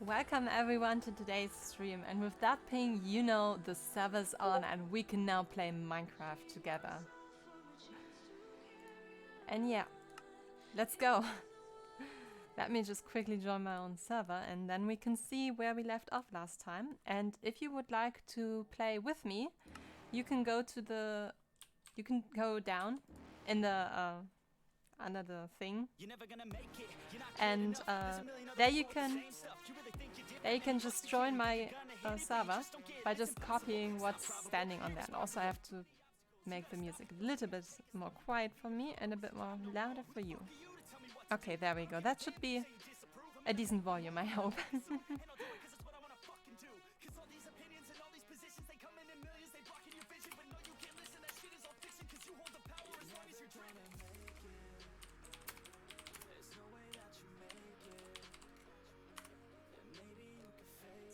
Welcome everyone to today's stream, and with that ping, you know the server's on and we can now play Minecraft together. And yeah, let's go. Let me just quickly join my own server and then we can see where we left off last time. And if you would like to play with me, you can go down in the under the thing, and there you can just join my server by just copying what's standing on there. And also I have to make the music a little bit more quiet for me and a bit more louder for you. Okay, there we go. That should be a decent volume, I hope.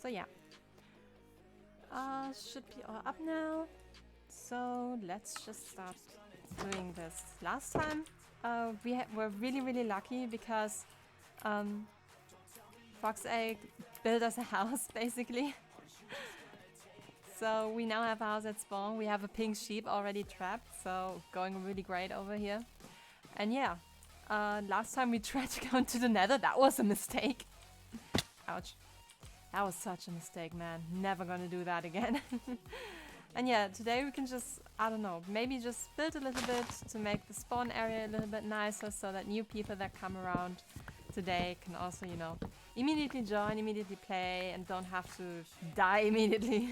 So yeah, should be all up now. So let's just start doing this. Last time we were really lucky because Fox Egg built us a house basically. So we now have a house at spawn. We have a pink sheep already trapped, so going really great over here. And yeah, last time we tried to go into the nether, that was a mistake. Ouch. That was such a mistake, man. Never gonna do that again. And yeah, today we can just, I don't know, maybe just build a little bit to make the spawn area a little bit nicer so that new people that come around today can also, you know, immediately join, immediately play and don't have to die immediately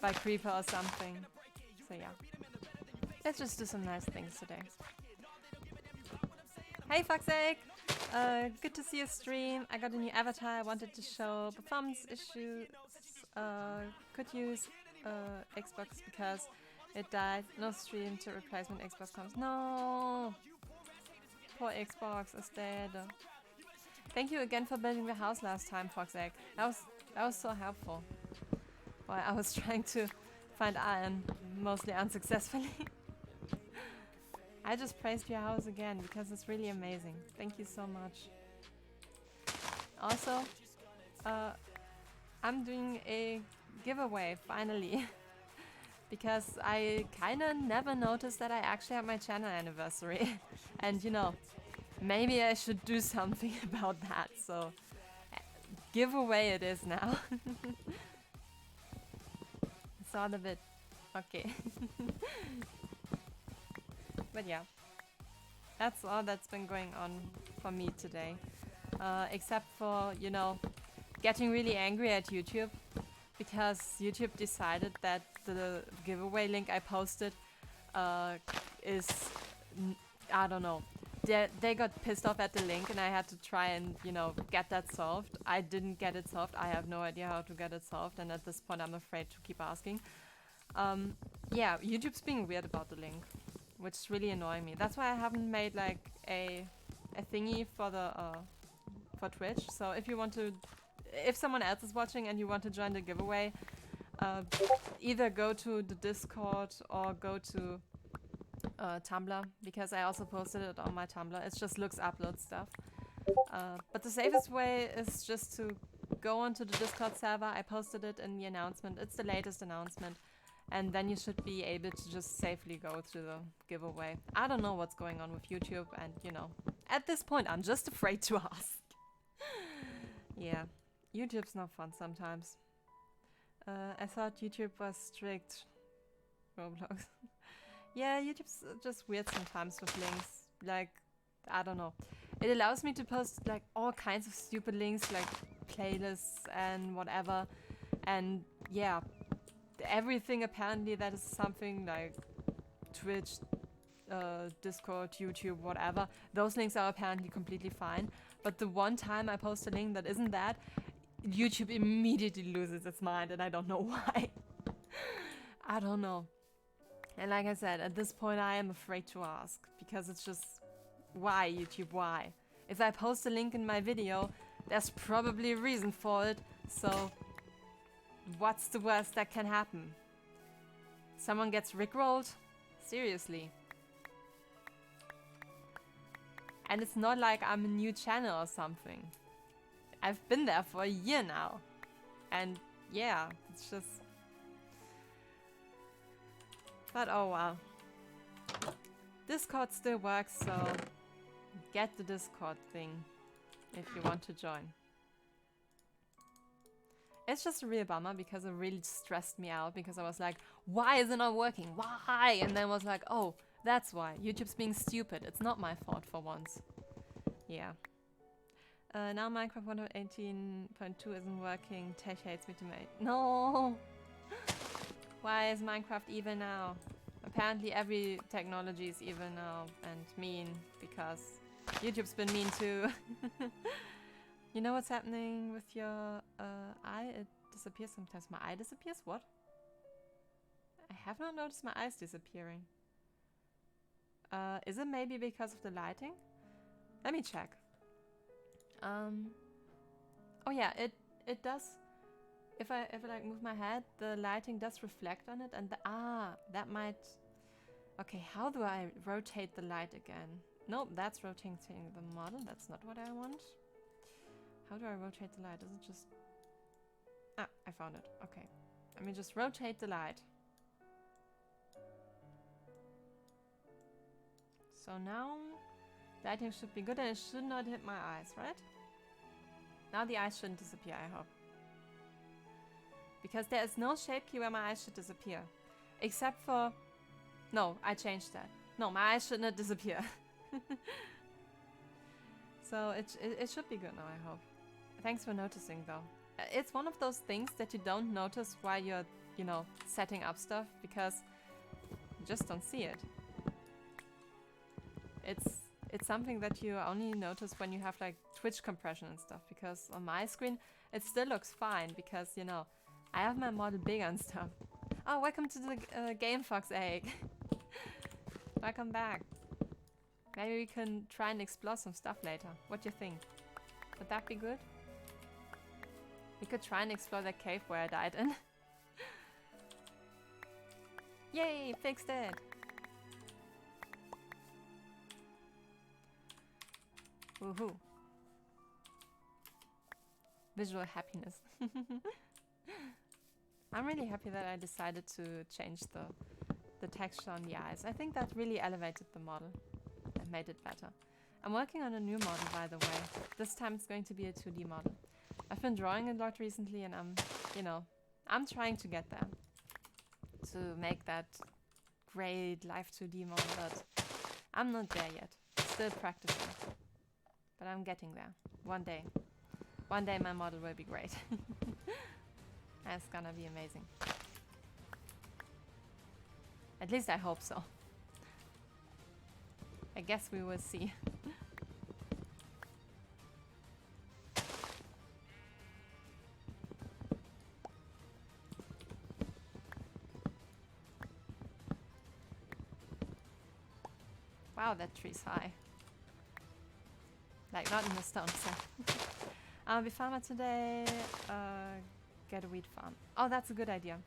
by creeper or something. So yeah, let's just do some nice things today. Hey Foxegg! Good to see you stream. I got a new avatar I wanted to show. Performance issues. Could use Xbox because it died. No stream to replacement Xbox comes. No! Poor Xbox is dead. Thank you again for building the house last time, Foxegg. That was so helpful. While I was trying to find iron, mostly unsuccessfully. I just praised your house again because it's really amazing. Thank you so much. Also, I'm doing a giveaway finally because I kinda never noticed that I actually had my channel anniversary. And you know, maybe I should do something about that. So, giveaway it is now. It's all a bit okay. But yeah, that's all that's been going on for me today. Except for, you know, getting really angry at YouTube because YouTube decided that the giveaway link I posted is, I don't know. They got pissed off at the link and I had to try and, you know, get that solved. I didn't get it solved. I have no idea how to get it solved, and at this point I'm afraid to keep asking. Yeah, YouTube's being weird about the link, which is really annoying me. That's why I haven't made like a thingy for the for Twitch. So if you want to, if someone else is watching and you want to join the giveaway, either go to the Discord or go to Tumblr, because I also posted it on my Tumblr. It just looks upload stuff. But the safest way is just to go onto the Discord server. I posted it in the announcement. It's the latest announcement. And then you should be able to just safely go to the giveaway. I don't know what's going on with YouTube, and you know, at this point I'm just afraid to ask. Yeah, YouTube's not fun sometimes. I thought YouTube was strict. Roblox. Yeah, YouTube's just weird sometimes with links. Like, I don't know. It allows me to post like all kinds of stupid links, like playlists and whatever. And yeah, everything apparently that is something like Twitch, Discord, YouTube, whatever, those links are apparently completely fine. But the one time I post a link that isn't that, YouTube immediately loses its mind, and I don't know why. I don't know. And like I said, at this point I am afraid to ask, because it's just, why YouTube, why? If I post a link in my video, there's probably a reason for it, so what's the worst that can happen? Someone gets rickrolled? Seriously. And it's not like I'm a new channel or something. I've been there for a year now. And yeah, it's just... But oh well. Discord still works, so get the Discord thing if you want to join. It's just a real bummer because it really stressed me out because I was like, why is it not working? Why? And then was like, oh, that's why. YouTube's being stupid. It's not my fault for once. Yeah. Now Minecraft 1.18.2 isn't working. Tech hates me to make. No! Why is Minecraft evil now? Apparently every technology is evil now and mean because YouTube's been mean too. You know what's happening with your eye? It disappears sometimes. My eye disappears? What? I have not noticed my eyes disappearing. Is it maybe because of the lighting? Let me check. Oh yeah, it does. If I like move my head, the lighting does reflect on it, and that might. Okay, how do I rotate the light again? Nope, that's rotating the model. That's not what I want. How do I rotate the light? Is it just... Ah, I found it. Okay. Let me just rotate the light. So now, lighting should be good and it should not hit my eyes, right? Now the eyes shouldn't disappear, I hope. Because there is no shape key where my eyes should disappear. Except for... No, I changed that. No, my eyes should not disappear. So it should be good now, I hope. Thanks for noticing, though. It's one of those things that you don't notice while you're, you know, setting up stuff, because you just don't see it. It's something that you only notice when you have, like, Twitch compression and stuff, because on my screen, it still looks fine, because, you know, I have my model big and stuff. Oh, welcome to the Game Fox Egg. Welcome back. Maybe we can try and explore some stuff later. What do you think? Would that be good? We could try and explore that cave where I died in. Yay! Fixed it! Woohoo! Visual happiness. I'm really happy that I decided to change the texture on the eyes. I think that really elevated the model and made it better. I'm working on a new model, by the way. This time it's going to be a 2D model. I've been drawing a lot recently and I'm trying to get there. To make that great live 2D model, but I'm not there yet. Still practicing. But I'm getting there. One day. One day my model will be great. It's gonna be amazing. At least I hope so. I guess we will see. Wow, that tree's high. Like, not in the stone, so. Be farmer today. Get a wheat farm. Oh, that's a good idea.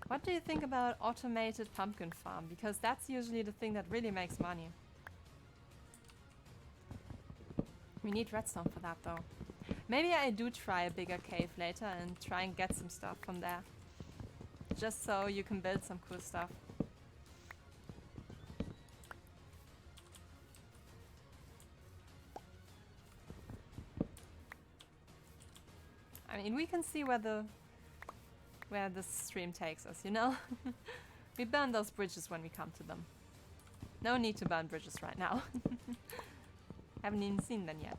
What do you think about automated pumpkin farm? Because that's usually the thing that really makes money. We need redstone for that, though. Maybe I do try a bigger cave later and try and get some stuff from there. Just so you can build some cool stuff. I mean, we can see where the stream takes us, you know? We burn those bridges when we come to them. No need to burn bridges right now. Haven't even seen them yet.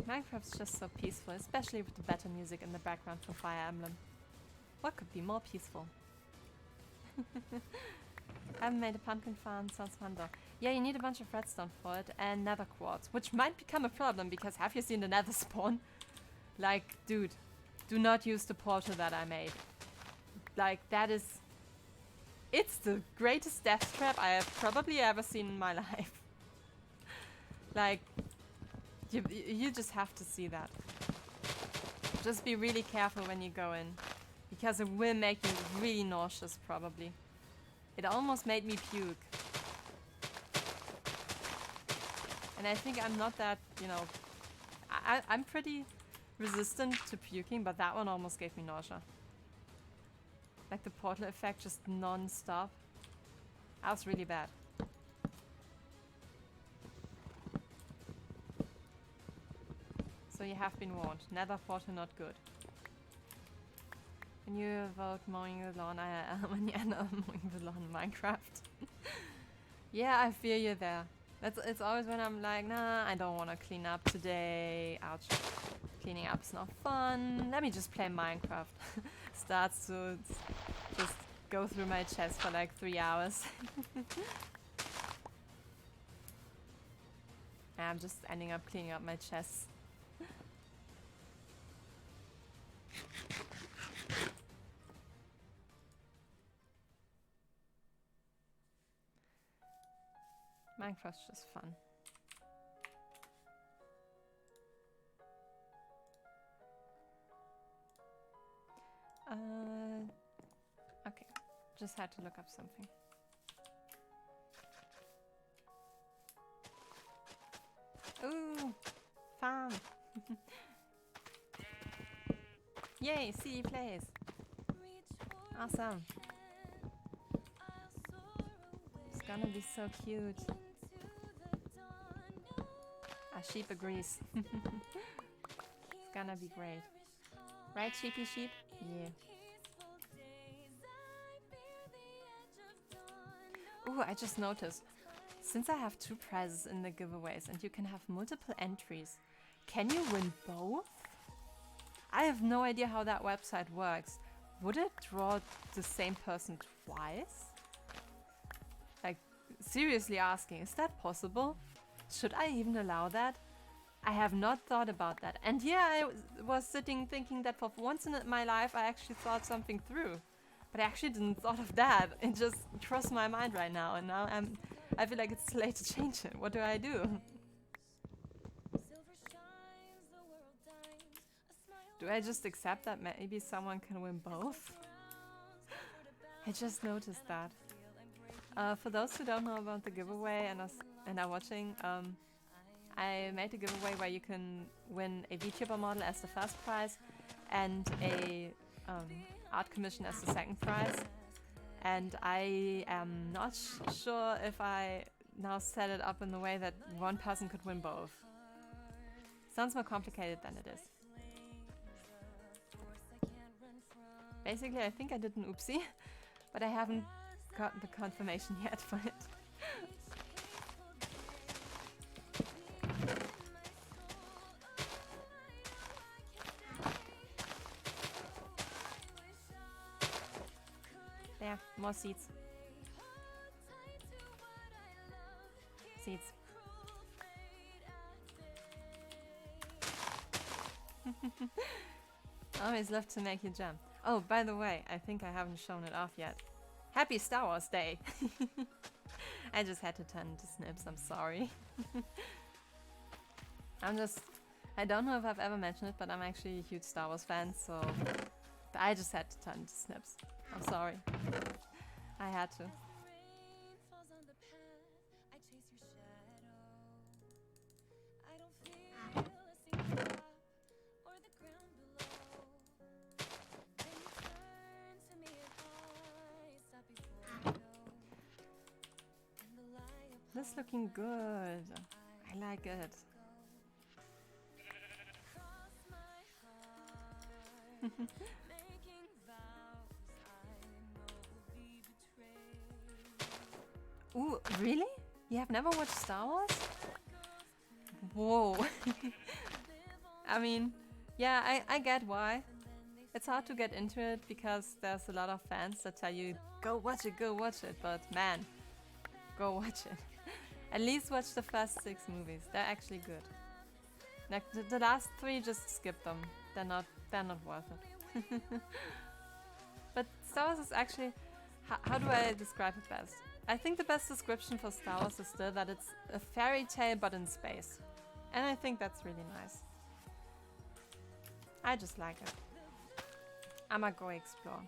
Minecraft's just so peaceful, especially with the better music in the background from Fire Emblem. What could be more peaceful? Haven't made a pumpkin farm, sounds fun though. Yeah, you need a bunch of redstone for it and nether quartz, which might become a problem because have you seen the nether spawn? Like, dude, do not use the portal that I made. Like, that is... It's the greatest death trap I have probably ever seen in my life. Like, you just have to see that. Just be really careful when you go in. Because it will make me really nauseous, probably. It almost made me puke. And I think I'm not that, you know... I'm pretty resistant to puking, but that one almost gave me nausea. Like the portal effect, just non-stop. That was really bad. So you have been warned. Nether portal not good. When you vote mowing the lawn, when you end up mowing the lawn in Minecraft. Yeah, I feel you there. It's always when I'm like, nah, I don't want to clean up today. Ouch. Cleaning up's not fun. Let me just play Minecraft. Starts to just go through my chest for like 3 hours. I'm just ending up cleaning up my chest. Minecraft's just fun. Okay, just had to look up something. Ooh, farm. Yay, CD plays. Awesome. It's gonna be so cute. Sheep agrees. It's gonna be great. Right, sheepy sheep? Yeah. Ooh, I just noticed. Since I have 2 prizes in the giveaways and you can have multiple entries, can you win both? I have no idea how that website works. Would it draw the same person twice? Like, seriously asking, is that possible? Should I even allow that? I have not thought about that. And yeah, I was sitting thinking that for once in my life I actually thought something through. But I actually didn't thought of that. It just crossed my mind right now, and now I feel like it's too late to change it. What do I do? Do I just accept that maybe someone can win both? I just noticed that. For those who don't know about the giveaway and are watching, I made a giveaway where you can win a VTuber model as the first prize and a art commission as the second prize. And I am not sure if I now set it up in the way that one person could win both. Sounds more complicated than it is. Basically, I think I did an oopsie, but I haven't got the confirmation yet for it. There, more seeds. Seeds. Always love to make you jump. Oh, by the way, I think I haven't shown it off yet. Happy Star Wars Day! I just had to turn into Snips, I'm sorry. I don't know if I've ever mentioned it, but I'm actually a huge Star Wars fan, so I just had to turn into Snips. I'm sorry. I had to. This is looking good. I like it. Ooh, really? You have never watched Star Wars? Whoa. I mean, yeah, I get why. It's hard to get into it because there's a lot of fans that tell you, go watch it, but man, go watch it. At least watch the first 6 movies. They're actually good. Like the last 3, just skip them. They're not worth it. But Star Wars is actually, how do I describe it best? I think the best description for Star Wars is still that it's a fairy tale but in space. And I think that's really nice. I just like it. I'ma go explore.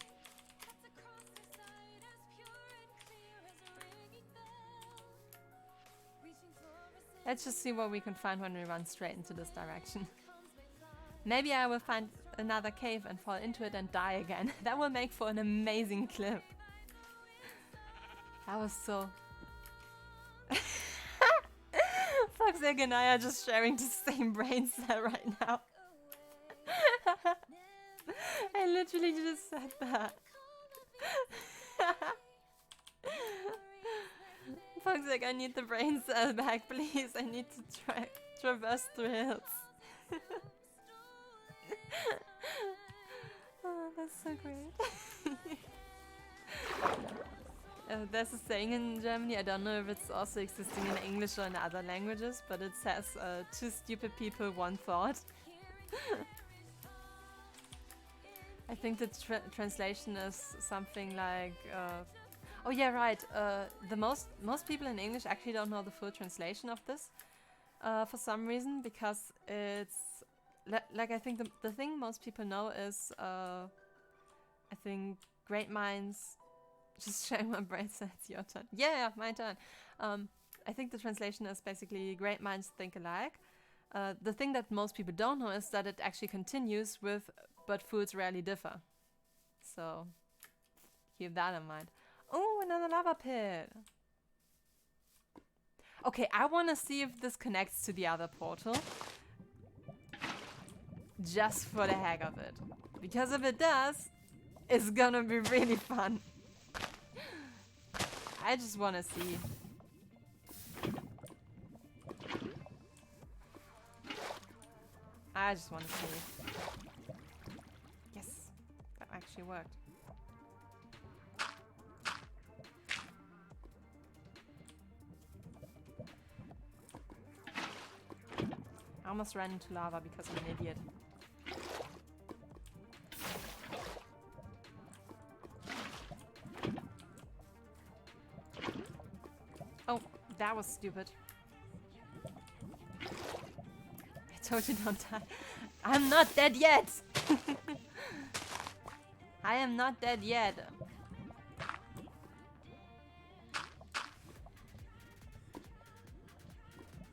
Let's just see what we can find when we run straight into this direction. Maybe I will find another cave and fall into it and die again. That will make for an amazing clip. That was so... Foxegg and I are just sharing the same brain cell right now. I literally just said that. Foxegg, I need the brain cell back, please. I need to traverse through hills. Oh, that's so great. There's a saying in Germany, I don't know if it's also existing in English or in other languages, but it says, two stupid people, one thought. I think the translation is something like, oh yeah, right, most people in English actually don't know the full translation of this, for some reason, because it's, like I think the thing most people know is, I think, great minds... Just sharing my brain cells, your turn. Yeah, my turn. I think the translation is basically great minds think alike. The thing that most people don't know is that it actually continues with but fools rarely differ. So keep that in mind. Oh, another lava pit. Okay, I want to see if this connects to the other portal. Just for the heck of it. Because if it does, it's gonna be really fun. I just want to see. I just want to see. Yes, that actually worked. I almost ran into lava because I'm an idiot. Oh, that was stupid. I told you don't die. I'm not dead yet! I am not dead yet.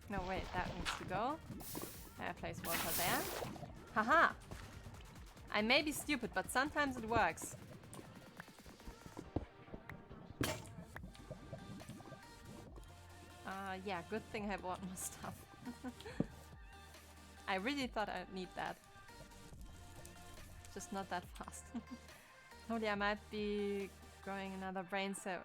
No, wait, that needs to go. I place water there. Haha! I may be stupid, but sometimes it works. Yeah, good thing I bought more stuff. I really thought I'd need that. Just not that fast. Hopefully I might be growing another brain cell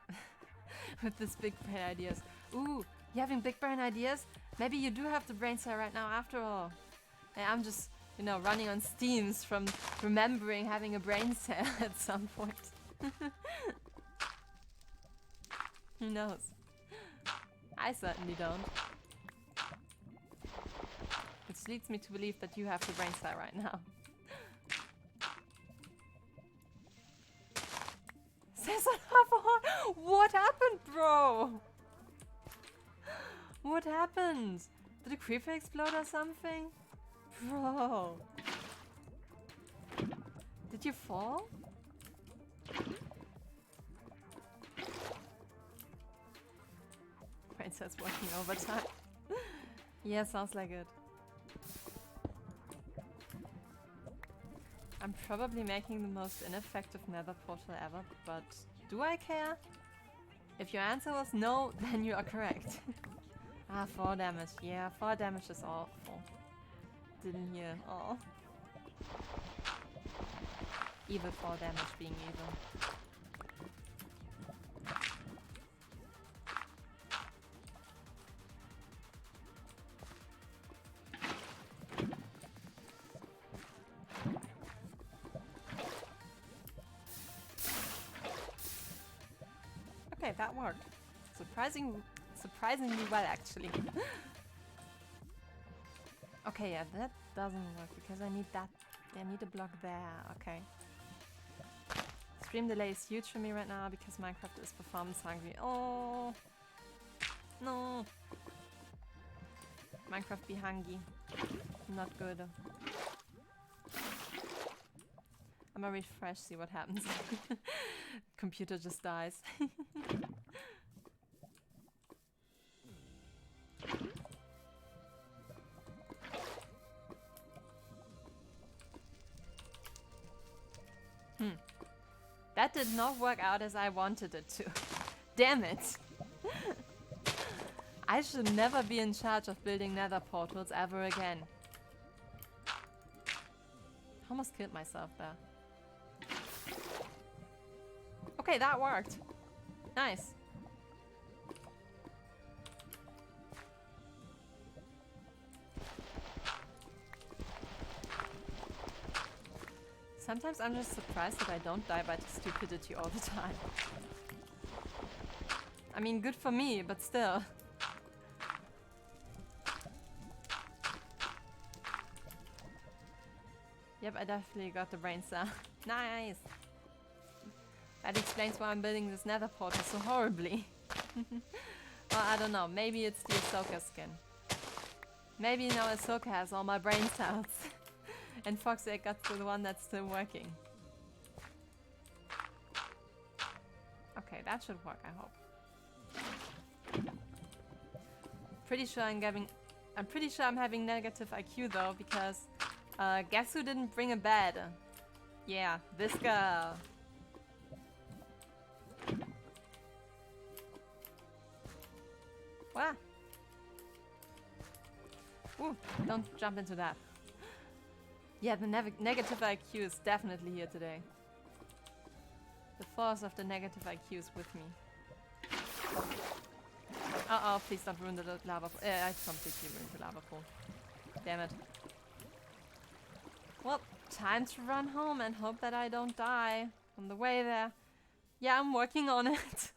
with this big brain ideas. Ooh, you having big brain ideas? Maybe you do have the brain cell right now after all. And I'm just, you know, running on steams from remembering having a brain cell at some point. Who knows? I certainly don't. Which leads me to believe that you have the brain cell right now. What happened, bro? What happened? Did a creeper explode or something? Bro. Did you fall? Brain cell's working overtime. Yeah, sounds like it. I'm probably making the most ineffective nether portal ever, but do I care? If your answer was no, then you are correct. 4 damage. Yeah, 4 damage is awful. Didn't hear. Oh. Evil 4 damage being evil. Okay, that worked. Surprisingly well, actually. Okay, yeah, that doesn't work because I need that. I need a block there. Okay. Stream delay is huge for me right now because Minecraft is performance hungry. Oh no. Minecraft be hungry. Not good. I'm gonna refresh, see what happens. Computer just dies. That did not work out as I wanted it to. Damn it! I should never be in charge of building nether portals ever again. Almost killed myself there. Okay, that worked. Nice. Sometimes I'm just surprised that I don't die by stupidity all the time. I mean, good for me, but still. Yep, I definitely got the brain cell. Nice! That explains why I'm building this nether portal so horribly. Well, I don't know, maybe it's the Ahsoka skin. Maybe now Ahsoka has all my brain cells. And Foxy got the one that's still working. Okay, that should work, I hope. Pretty sure I'm having negative IQ though, because guess who didn't bring a bed? Yeah, this girl. What? Ooh, don't jump into that. Yeah, the negative IQ is definitely here today. The force of the negative IQ is with me. Uh-oh, please don't ruin the lava pool. I completely ruined the lava pool. Damn it. Well, time to run home and hope that I don't die on the way there. Yeah, I'm working on it.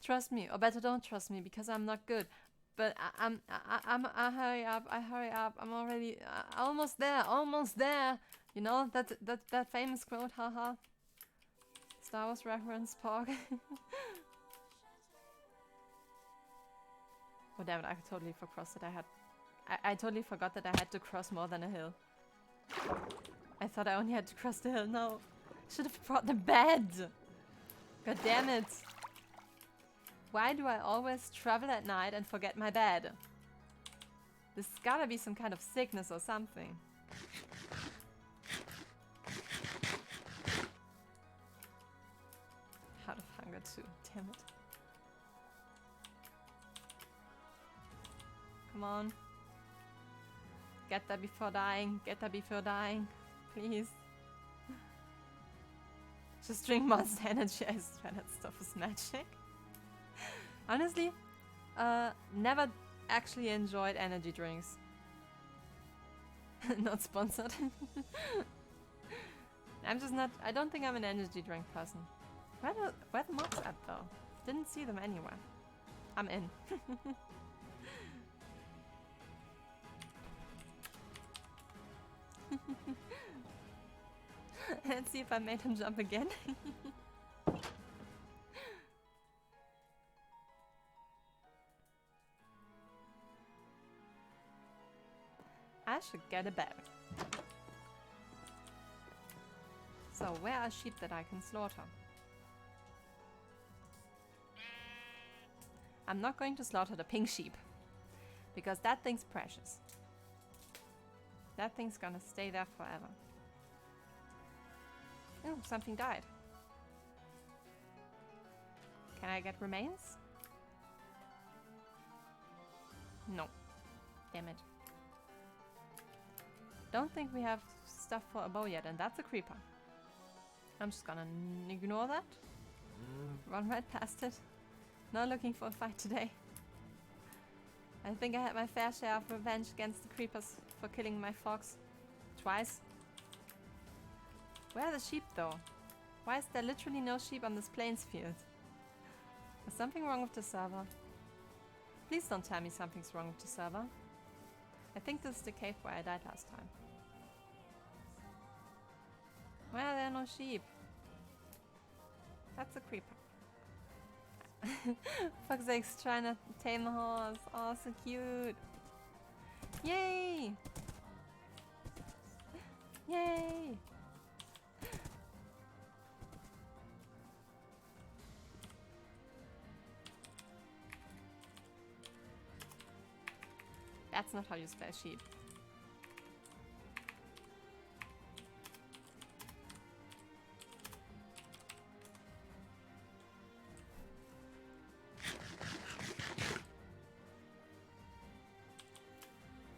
Trust me, or better don't trust me, because I'm not good. But I hurry up, I'm already almost there. You know, that famous quote, haha. Star Wars reference, Pog. Oh damn it, I totally forgot that I totally forgot that I had to cross more than a hill. I thought I only had to cross the hill, no. Should have brought the bed! God damn it. Why do I always travel at night and forget my bed? There's gotta be some kind of sickness or something. Out of hunger too, damn it. Come on. Get there before dying, please. Just drink Monster Energy, I swear that stuff is magic. Honestly, never actually enjoyed energy drinks. Not sponsored. I'm just not, I don't think I'm an energy drink person. Where the mobs at though? Didn't see them anywhere. I'm in. Let's see if I made him jump again. I should get a bed. So where are sheep that I can slaughter? I'm not going to slaughter the pink sheep, because that thing's precious. That thing's gonna stay there forever. Oh, something died. Can I get remains? No. Damn it. Don't think we have stuff for a bow yet, and that's a creeper. I'm just gonna ignore that. Run right past it. Not looking for a fight today. I think I had my fair share of revenge against the creepers for killing my fox. Twice. Where are the sheep though? Why is there literally no sheep on this plains field? Is something wrong with the server? Please don't tell me something's wrong with the server. I think this is the cave where I died last time. Why are there no sheep? That's a creeper. Fuck's sake's trying to tame a horse. Oh, so cute. Yay! Yay! That's not how you spell sheep.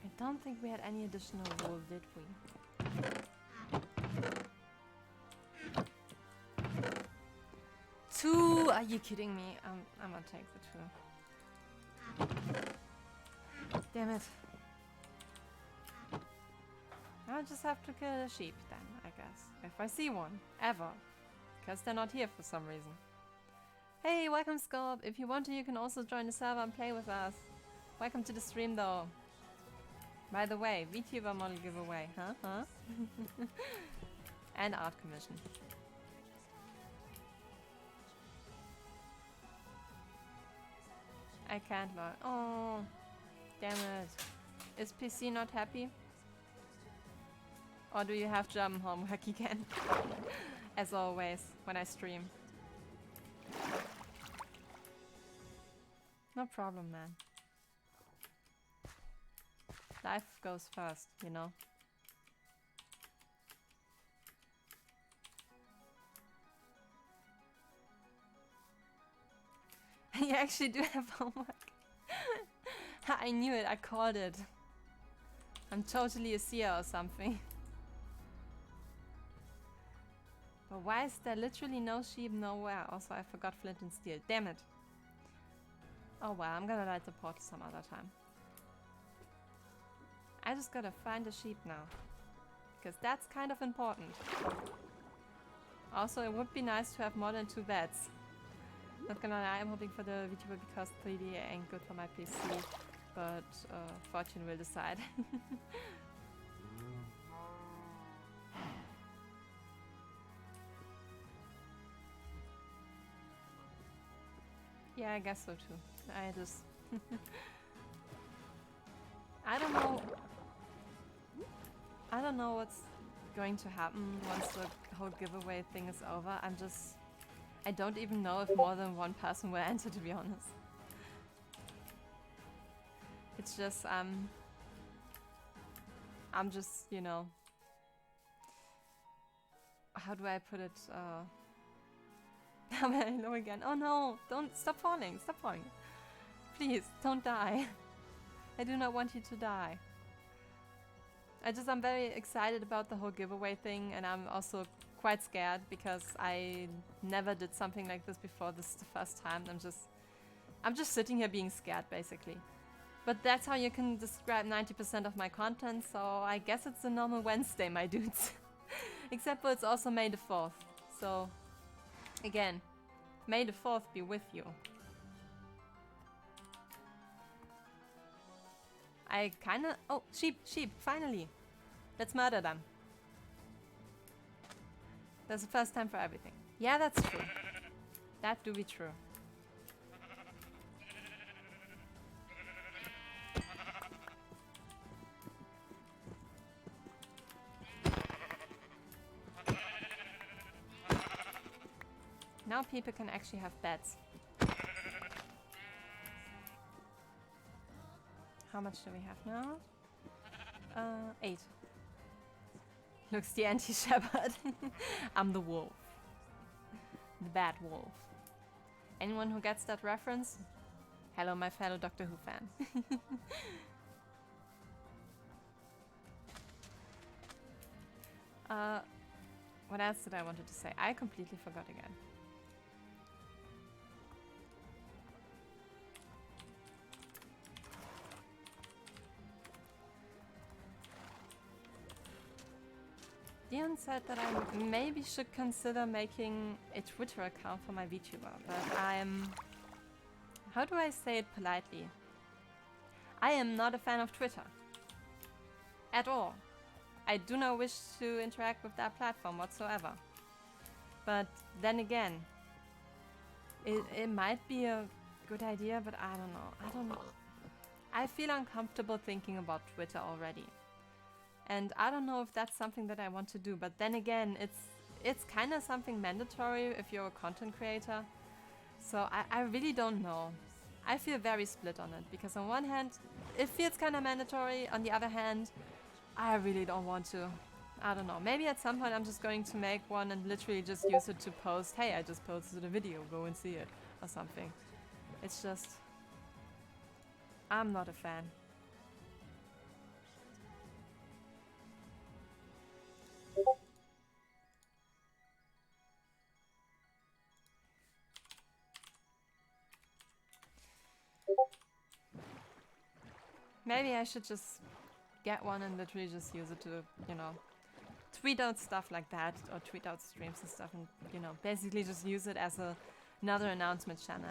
I don't think we had any additional wool, did we? Two? Are you kidding me? I'm gonna take the 2. Damn it. I'll just have to kill a sheep then, I guess. If I see one. Ever. Because they're not here for some reason. Hey, welcome Scorp. If you want to, you can also join the server and play with us. Welcome to the stream though. By the way, VTuber model giveaway, huh? And art commission. I can't log. Oh, damn it. Is PC not happy? Or do you have German homework again? As always, when I stream. No problem, man. Life goes first, you know? You actually do have homework. I knew it, I called it. I'm totally a seer or something. But why is there literally no sheep nowhere? Also, I forgot flint and steel. Damn it. Oh well, I'm gonna light the portal some other time. I just gotta find a sheep now. Because that's kind of important. Also, it would be nice to have more than 2 beds. Not gonna lie, I'm hoping for the VTuber because 3D ain't good for my PC. But fortune will decide. Yeah, I guess so too. I just... I don't know what's going to happen once the whole giveaway thing is over. I don't even know if more than one person will enter, to be honest. It's just, I'm just, you know... How do I put it? Am I low again? Oh no! Don't stop falling! Stop falling! Please, don't die. I do not want you to die. I'm very excited about the whole giveaway thing, and I'm also quite scared because I never did something like this before. This is the first time. I'm just sitting here being scared, basically. But that's how you can describe 90% of my content, so I guess it's a normal Wednesday, my dudes. Except for it's also May the 4th. So, again, May the 4th be with you. I kinda... Oh, sheep, finally. Let's murder them. There's a first time for everything. Yeah, that's true. That do be true. Now people can actually have beds. How much do we have now? 8. Looks the anti-shepherd. I'm the wolf. The bad wolf. Anyone who gets that reference? Hello, my fellow Doctor Who fan. What else did I wanted to say? I completely forgot again. Dion said that I maybe should consider making a Twitter account for my VTuber, but how do I say it politely? I am not a fan of Twitter. At all. I do not wish to interact with that platform whatsoever. But then again, it might be a good idea, but I don't know. I feel uncomfortable thinking about Twitter already. And I don't know if that's something that I want to do, but then again, it's kind of something mandatory if you're a content creator. So I really don't know. I feel very split on it because on one hand, it feels kind of mandatory. On the other hand, I really don't want to. I don't know. Maybe at some point I'm just going to make one and literally just use it to post, hey, I just posted a video, go and see it, or something. It's just, I'm not a fan. Maybe I should just get one and literally just use it to, you know, tweet out stuff like that, or tweet out streams and stuff, and, you know, basically just use it as another announcement channel.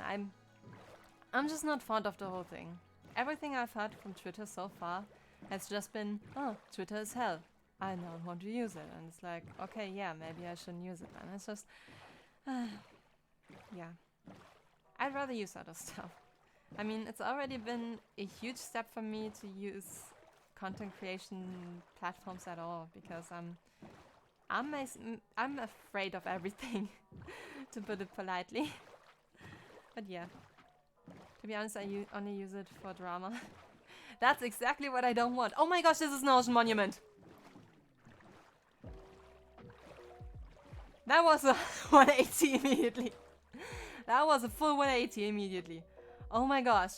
I'm just not fond of the whole thing. Everything I've heard from Twitter so far has just been, oh, Twitter is hell. I don't want to use it. And it's like, okay, yeah, maybe I shouldn't use it then. It's just, yeah. I'd rather use other stuff. I mean, it's already been a huge step for me to use content creation platforms at all, because I'm afraid of everything, to put it politely. But yeah, to be honest, I only use it for drama. That's exactly what I don't want. Oh my gosh, this is an ocean monument. That was a 180 immediately. That was a full 180 immediately. Oh my gosh.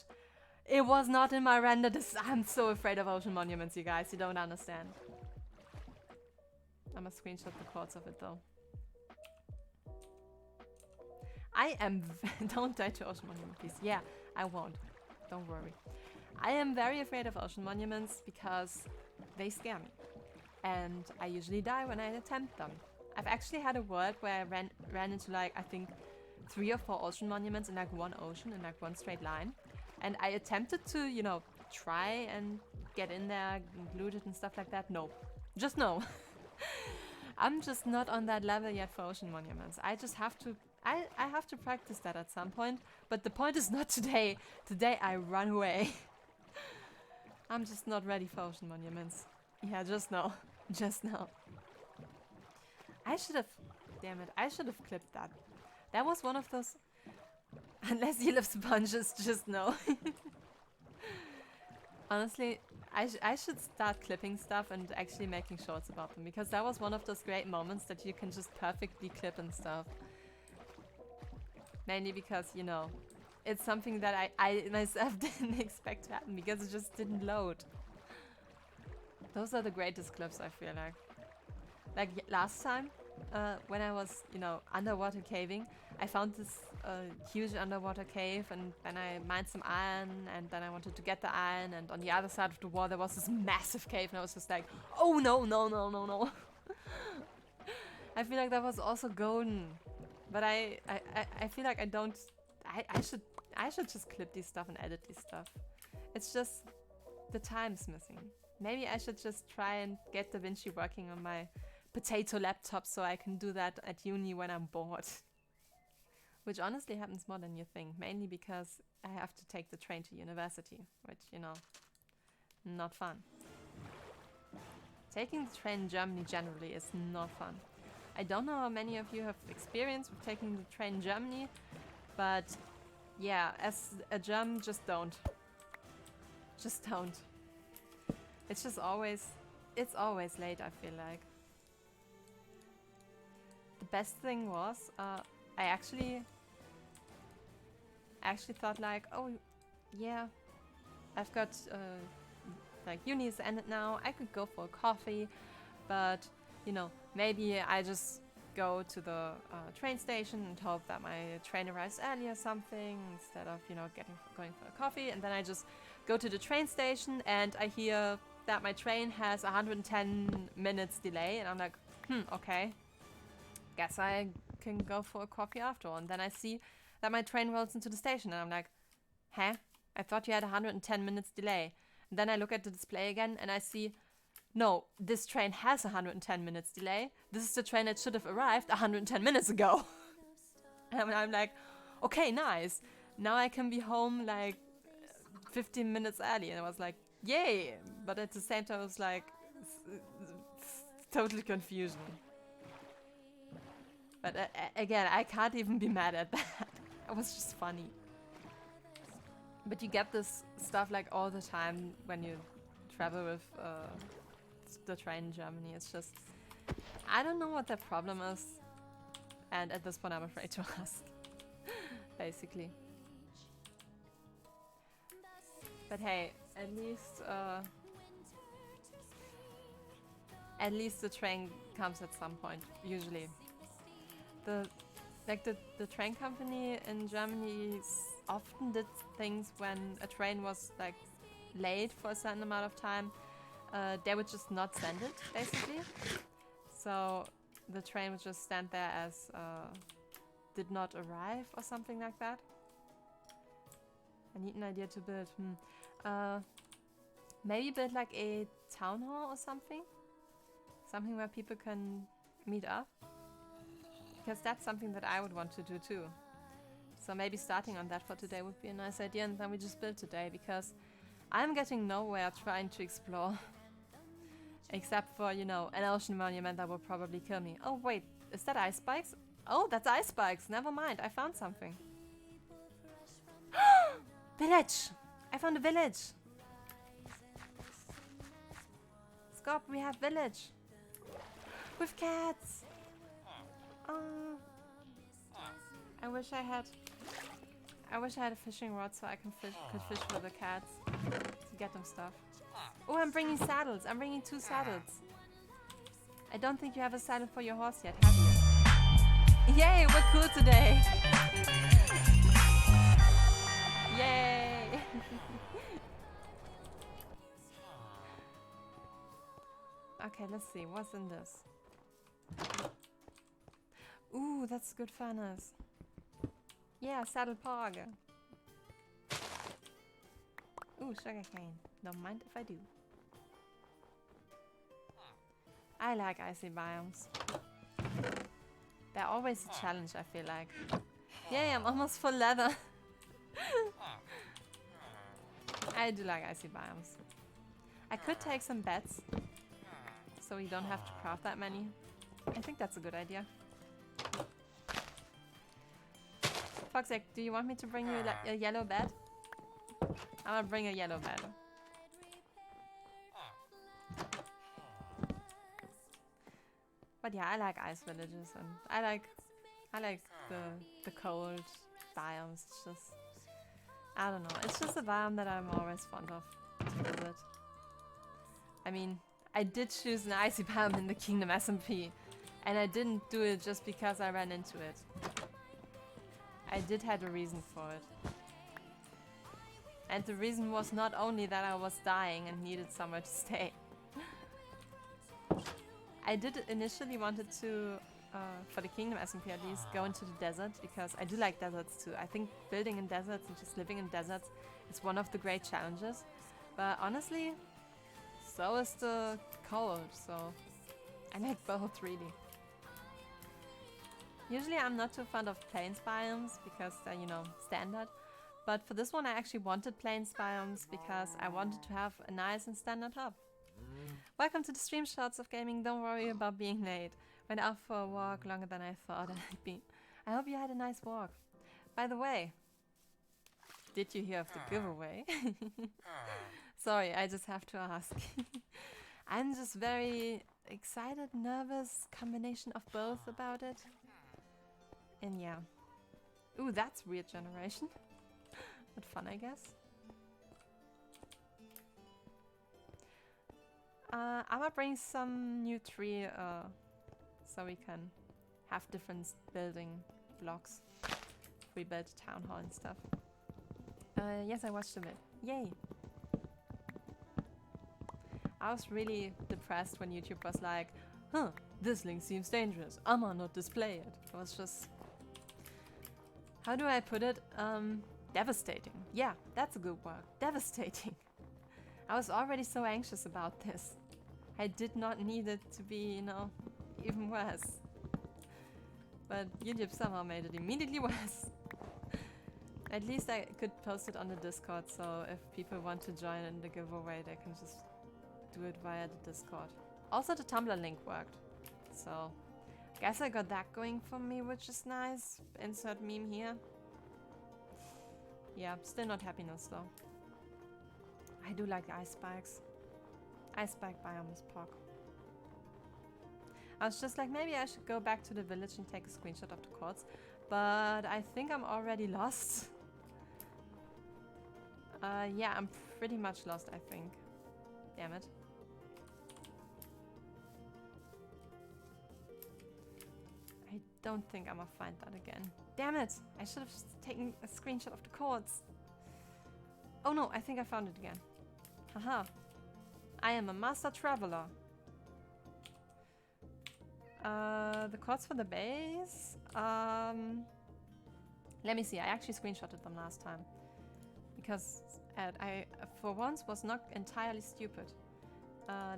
It was not in my render. I'm so afraid of ocean monuments, you guys. You don't understand. I'm gonna screenshot the quotes of it though. I am... Don't die to ocean monument, please. Yeah, I won't. Don't worry. I am very afraid of ocean monuments because they scare me. And I usually die when I attempt them. I've actually had a world where I ran into, like, I think 3 or 4 ocean monuments in like one ocean, in like one straight line. And I attempted to, you know, try and get in there and loot it and stuff like that. No. Just no. I'm just not on that level yet for ocean monuments. I just have to... I have to practice that at some point. But the point is not today. Today I run away. I'm just not ready for ocean monuments. Yeah, just no. Just no. I should have... Damn it. I should have clipped that. That was one of those... Unless you love sponges, just no. Honestly, I should start clipping stuff and actually making shorts about them. Because that was one of those great moments that you can just perfectly clip and stuff. Mainly because, you know, it's something that I myself didn't expect to happen. Because it just didn't load. Those are the greatest clips, I feel like. Like last time, when I was, you know, underwater caving, I found this huge underwater cave, and then I mined some iron, and then I wanted to get the iron, and on the other side of the wall there was this massive cave, and I was just like, oh no, no, no, no, no. I feel like that was also golden, but I feel like I don't. I should just clip these stuff and edit these stuff. It's just the time's missing. Maybe I should just try and get DaVinci working on my potato laptop so I can do that at uni when I'm bored. Which honestly happens more than you think, mainly because I have to take the train to university, which, you know, not fun. Taking the train in Germany generally is not fun. I don't know how many of you have experience with taking the train in Germany, but yeah, as a German, just don't. Just don't. It's just always, it's always late, I feel like. The best thing was, I actually thought like, oh, yeah, I've got, like, uni is ended now, I could go for a coffee, but, you know, maybe I just go to the train station and hope that my train arrives early or something, instead of, you know, going for a coffee, and then I just go to the train station and I hear that my train has 110 minutes delay, and I'm like, okay, guess I can go for a coffee after all. And then I see that my train rolls into the station, and I'm like, huh? I thought you had 110 minutes delay. And then I look at the display again and I see, no, this train has 110 minutes delay. This is the train that should have arrived 110 minutes ago. And I'm like, okay, nice. Now I can be home like 15 minutes early. And I was like, yay. But at the same time, I was like, totally confusion. But again, I can't even be mad at that. It was just funny. But you get this stuff like all the time when you travel with the train in Germany. It's just, I don't know what their problem is. And at this point I'm afraid to ask. Basically. But hey, at least the train comes at some point, usually. The train company in Germany often did things when a train was like late for a certain amount of time. They would just not send it, basically. So the train would just stand there as did not arrive or something like that. I need an idea to build. Maybe build like a town hall or something. Something where people can meet up. Because that's something that I would want to do too. So maybe starting on that for today would be a nice idea, and then we just build today, because I'm getting nowhere trying to explore. Except for, you know, an ocean monument that will probably kill me. Oh wait, is that ice spikes? Oh, that's ice spikes. Never mind, I found something. Village! I found a village! Scop, we have village! With cats! Oh. I wish I had a fishing rod so I could fish with the cats to get them stuff. Oh, I'm bringing saddles. I'm bringing 2 saddles. I don't think you have a saddle for your horse yet, have you? Yay, we're cool today. Yay. Okay, let's see. What's in this? Ooh, that's good furnace. Yeah, saddle pog. Ooh, sugarcane. Don't mind if I do. I like icy biomes. They're always a challenge, I feel like. Yay, I'm almost full leather. I do like icy biomes. I could take some beds, so we don't have to craft that many. I think that's a good idea. Foxek, do you want me to bring you a yellow bed? I'm gonna bring a yellow bed. But yeah, I like ice villages, and I like the cold biomes. It's just, I don't know. It's just a biome that I'm always fond of to visit. I mean, I did choose an icy biome in the Kingdom SMP, and I didn't do it just because I ran into it. I did have a reason for it. And the reason was not only that I was dying and needed somewhere to stay. I did initially wanted to, for the Kingdom SMP at least, go into the desert, because I do like deserts too. I think building in deserts and just living in deserts is one of the great challenges. But honestly, so is the cold, so I like both really. Usually I'm not too fond of plains biomes because they're, you know, standard. But for this one I actually wanted plains biomes because I wanted to have a nice and standard hub. Welcome to the stream shots of gaming. Don't worry about being late. Went out for a walk longer than I thought I'd be. I hope you had a nice walk. By the way, did you hear of the giveaway? Sorry, I just have to ask. I'm just very excited, nervous, combination of both about it. And yeah. Ooh, that's weird generation. But fun, I guess. I'm gonna bring some new tree so we can have different building blocks. We built a town hall and stuff. Yes, I watched a bit. Yay! I was really depressed when YouTube was like, huh, this link seems dangerous. I'ma not display it. It was just... How do I put it? Devastating. Yeah, that's a good word. Devastating. I was already so anxious about this. I did not need it to be, you know, even worse. But YouTube somehow made it immediately worse. At least I could post it on the Discord, so if people want to join in the giveaway, they can just do it via the Discord. Also, the Tumblr link worked. So, guess I got that going for me, which is nice. Insert meme here. Yeah, still not happiness though. I do like the ice spikes. Ice spike biome is POC. I was just like, maybe I should go back to the village and take a screenshot of the quartz, but I think I'm already lost. Yeah, I'm pretty much lost, I think. Damn it. I don't think I'm gonna find that again. Damn it! I should have taken a screenshot of the quartz. Oh no, I think I found it again. Haha. I am a master traveler. The quartz for the base? Let me see, I actually screenshotted them last time. Because I, for once, was not entirely stupid.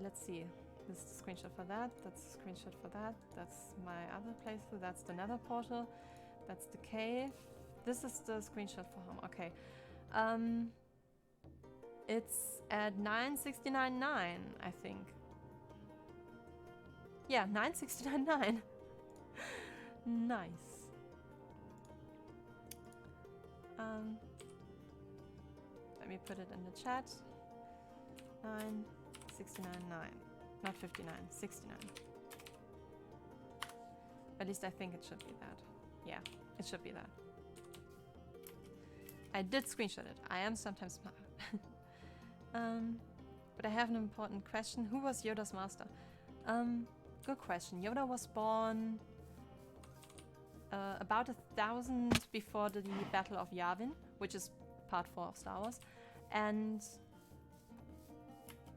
Let's see. This is a screenshot for that, that's a screenshot for that, that's my other playthrough, that's the nether portal, that's the cave. This is the screenshot for home, okay. It's at 969.9, I think. Yeah, 969.9. Nice. Let me put it in the chat. 969.9. Not 59, 69. At least I think it should be that. Yeah, it should be that. I did screenshot it. I am sometimes smart. But I have an important question. Who was Yoda's master? Good question. Yoda was born about 1,000 before the Battle of Yavin, which is part 4 of Star Wars. And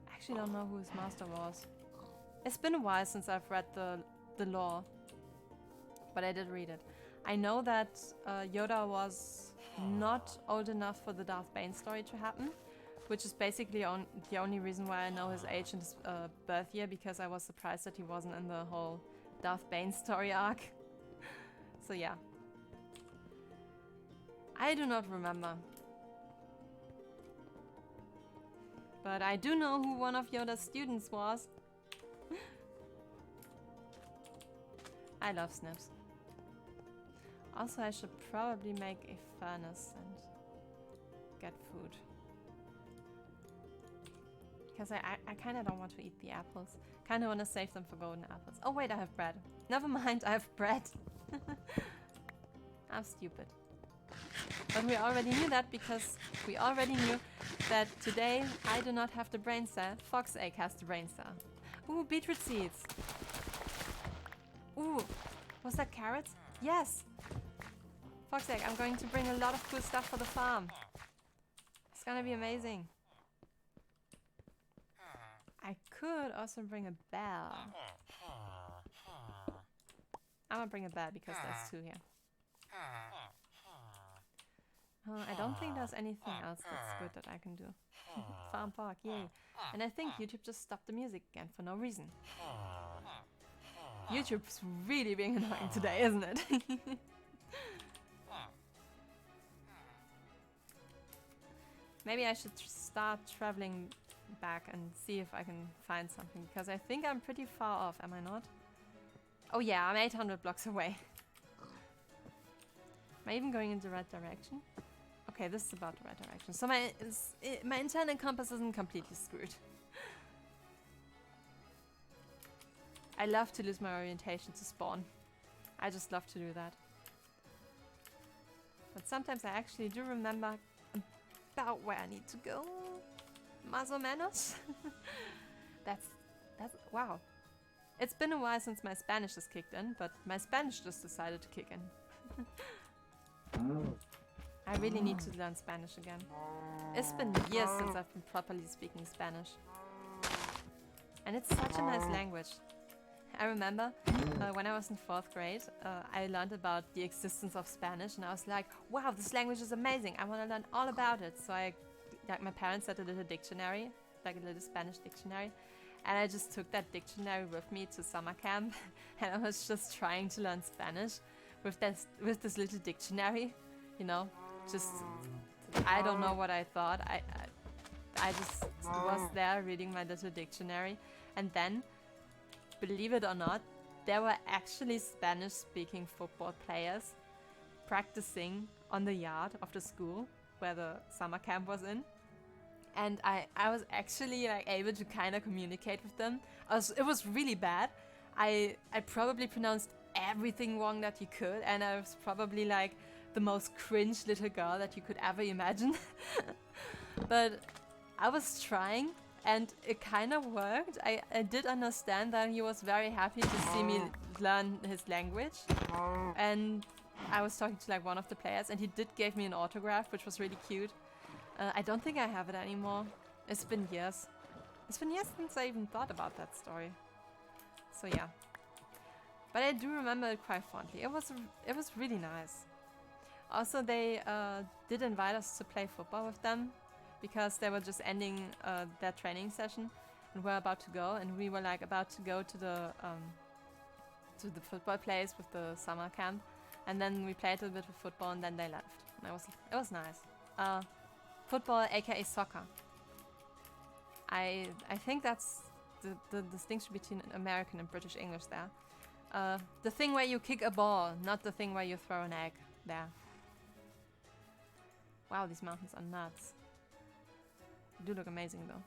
I actually don't know who his master was. It's been a while since I've read the lore, but I did read it. I know that Yoda was not old enough for the Darth Bane story to happen, which is basically the only reason why I know his age and his birth year, because I was surprised that he wasn't in the whole Darth Bane story arc. So yeah. I do not remember. But I do know who one of Yoda's students was. I love snips. Also, I should probably make a furnace and get food. Because I kind of don't want to eat the apples. Kind of want to save them for golden apples. Oh wait, I have bread. Never mind, I have bread. I'm stupid. But we already knew that because we already knew that today I do not have the brain cell. Fox Egg has the brain cell. Ooh, beetroot seeds. Ooh, was that carrots? Yes! Fox Egg, I'm going to bring a lot of cool stuff for the farm. It's gonna be amazing. I could also bring a bell. I'm gonna bring a bell because there's 2 here. I don't think there's anything else that's good that I can do. Farm park, yay. And I think YouTube just stopped the music again for no reason. YouTube's really being annoying today, isn't it? Maybe I should start traveling back and see if I can find something, because I think I'm pretty far off, am I not? Oh yeah, I'm 800 blocks away. Am I even going in the right direction? Okay, this is about the right direction. So my internal compass isn't completely screwed. I love to lose my orientation to spawn. I just love to do that. But sometimes I actually do remember about where I need to go. Más o menos. That's wow. It's been a while since my Spanish has kicked in, but my Spanish just decided to kick in. I really need to learn Spanish again. It's been years since I've been properly speaking Spanish. And it's such a nice language. I remember when I was in 4th grade, I learned about the existence of Spanish, and I was like, wow, this language is amazing. I want to learn all about it. So my parents had a little dictionary, like a little Spanish dictionary. And I just took that dictionary with me to summer camp, and I was just trying to learn Spanish with this little dictionary, you know, just, I don't know what I thought. I just was there reading my little dictionary, and then, believe it or not, there were actually Spanish-speaking football players practicing on the yard of the school. where the summer camp was in. And I was actually like able to kind of communicate with them. It was really bad. I probably pronounced everything wrong that you could, and I was probably like the most cringe little girl that you could ever imagine. But I was trying, and it kind of worked. I did understand that he was very happy to see me learn his language. And I was talking to like one of the players, and he did give me an autograph, which was really cute. I don't think I have it anymore. It's been years. It's been years since I even thought about that story. So yeah. But I do remember it quite fondly. It was really nice. Also, they did invite us to play football with them because they were just ending their training session and were about to go, and we were like about to go to the football place with the summer camp, and then we played a bit of football, and then they left. And it was nice. Football, aka soccer. I think that's the distinction between American and British English there. The thing where you kick a ball, not the thing where you throw an egg there. Wow, these mountains are nuts. They do look amazing though.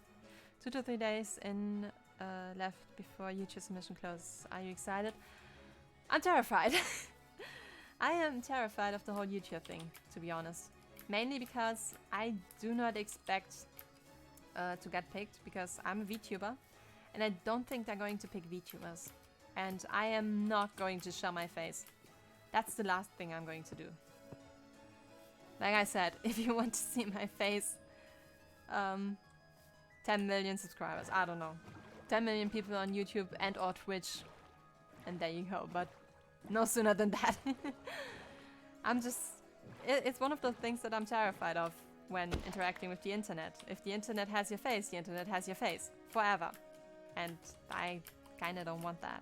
2 to 3 days in left before YouTube's mission closes. Are you excited? I'm terrified. I am terrified of the whole YouTube thing, to be honest. Mainly because I do not expect to get picked, because I'm a VTuber and I don't think they're going to pick VTubers. And I am not going to show my face. That's the last thing I'm going to do. Like I said, if you want to see my face, 10 million subscribers, I don't know. 10 million people on YouTube and or Twitch, and there you go, but no sooner than that. It's one of those things that I'm terrified of when interacting with the internet. If the internet has your face, the internet has your face. Forever. And I kinda don't want that.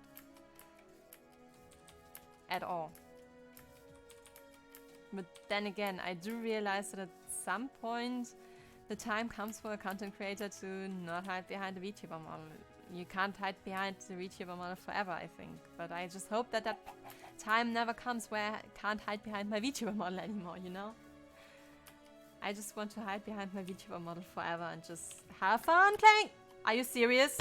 At all. But then again, I do realize that at some point the time comes for a content creator to not hide behind a VTuber model. You can't hide behind the VTuber model forever, I think. But I just hope that that time never comes where I can't hide behind my VTuber model anymore, you know? I just want to hide behind my VTuber model forever and just have fun playing! Are you serious?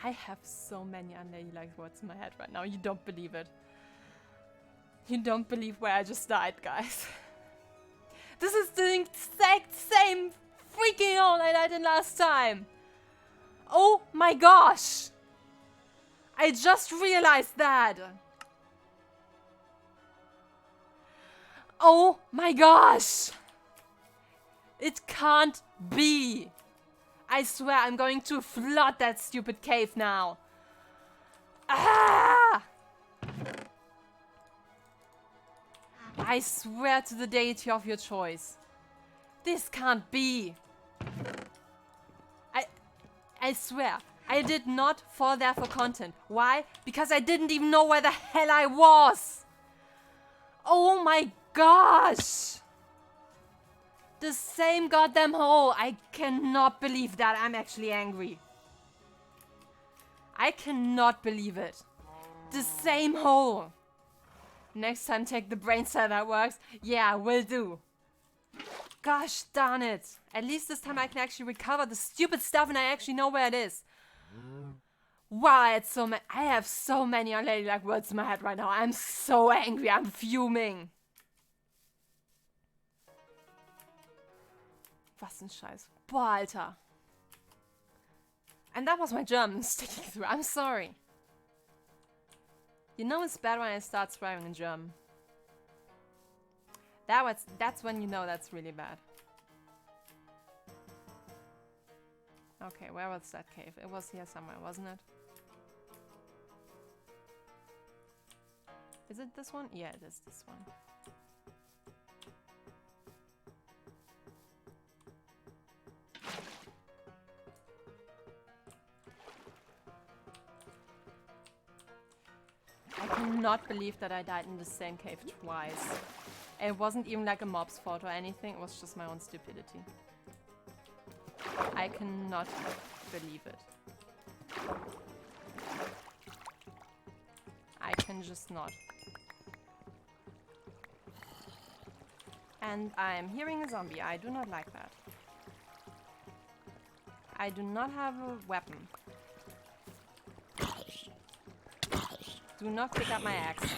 I have so many unladylike words in my head right now. You don't believe it. You don't believe where I just died, guys. This is the exact same freaking hole I died in last time. Oh my gosh. I just realized that. Oh my gosh. It can't be. I swear I'm going to flood that stupid cave now. Ah! I swear to the deity of your choice. This can't be. I swear, I did not fall there for content. Why? Because I didn't even know where the hell I was. Oh my gosh. The same goddamn hole. I cannot believe that. I'm actually angry. I cannot believe it. The same hole. Next time take the brain cell that works. Yeah, will do. Gosh darn it. At least this time I can actually recover the stupid stuff and I actually know where it is. Wow, I have so many unladylike words in my head right now. I'm so angry. I'm fuming. Was ein Scheiß. Boah, Alter. And that was my German sticking through. I'm sorry. You know it's bad when I start swearing in German. That's when you know that's really bad. Okay, where was that cave? It was here somewhere, wasn't it? Is it this one? Yeah, it is this one. I cannot believe that I died in the same cave twice. It wasn't even like a mob's fault or anything, it was just my own stupidity. I cannot believe it. can just not. And I'm hearing a zombie. I do not like that. I do not have a weapon. Do not pick up my axe.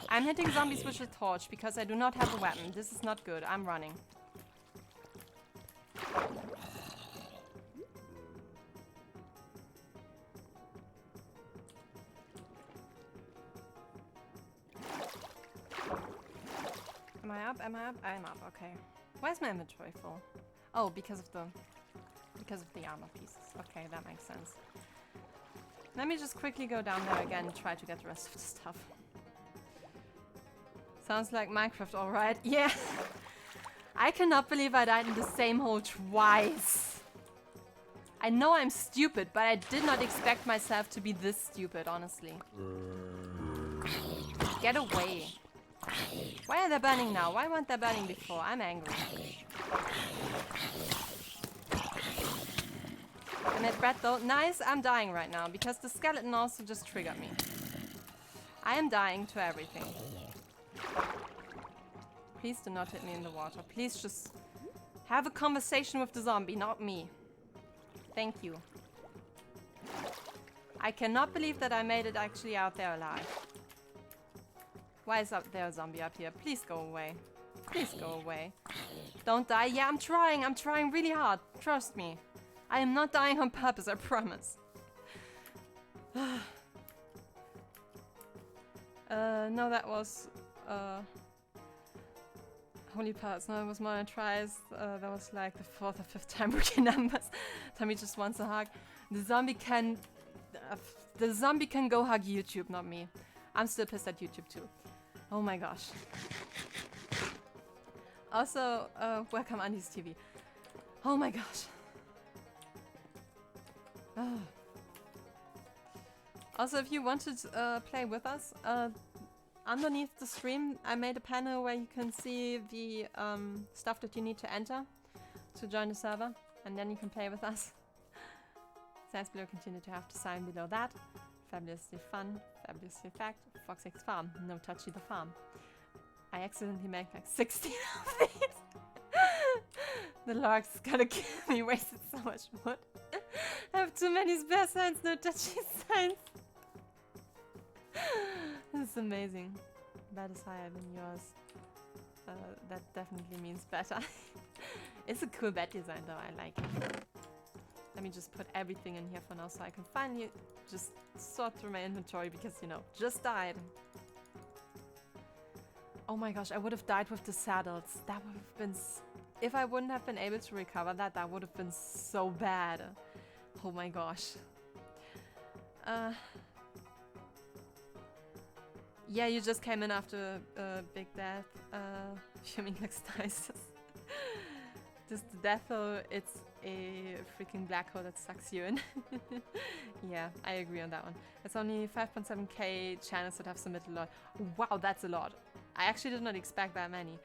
I'm hitting zombies with a torch because I do not have a weapon. This is not good. I'm running. Am I up? Am I up? I'm up. Okay. Why is my inventory full? Oh, because of the armor pieces. Okay, that makes sense. Let me just quickly go down there again and try to get the rest of the stuff. Sounds like Minecraft, alright. Yeah. I cannot believe I died in the same hole twice. I know I'm stupid, but I did not expect myself to be this stupid, honestly. Get away. Why are they burning now? Why weren't they burning before? I'm angry. I made bread though. Nice, I'm dying right now because the skeleton also just triggered me. I am dying to everything. Please do not hit me in the water. Please just have a conversation with the zombie, not me. Thank you. I cannot believe that I made it actually out there alive. Why is there a zombie up here? Please go away. Please go away. Don't die. Yeah, I'm trying. I'm trying really hard. Trust me. I am not dying on purpose, I promise. No, that was... Holy parts. No, it was more than tries. That was like the 4th or 5th time rookie numbers. Tommy just wants a hug. The zombie can go hug YouTube, not me. I'm still pissed at YouTube too. Oh my gosh. Also, welcome Andy's TV. Oh my gosh. Oh. Also, if you want to play with us, underneath the stream I made a panel where you can see the stuff that you need to enter to join the server, and then you can play with us. Signs below continue to have to sign below that. Fabulously fun, fabulously fact, Fox X Farm, no touchy the farm. I accidentally make like 16 of these. The lark's gonna kill me, wasted so much wood. I have too many spare signs, no touchy signs. This is amazing. That is higher than yours. That definitely means better. It's a cool bed design though, I like it. Let me just put everything in here for now so I can finally just sort through my inventory because, you know, just died. Oh my gosh, I would have died with the saddles. That would have been... If I wouldn't have been able to recover that, that would have been so bad. Oh my gosh. Yeah, you just came in after Big Death. Fuming like Stices. Just the death hole, it's a freaking black hole that sucks you in. Yeah, I agree on that one. It's only 5.7k channels that have submitted a lot. Wow, that's a lot. I actually did not expect that many.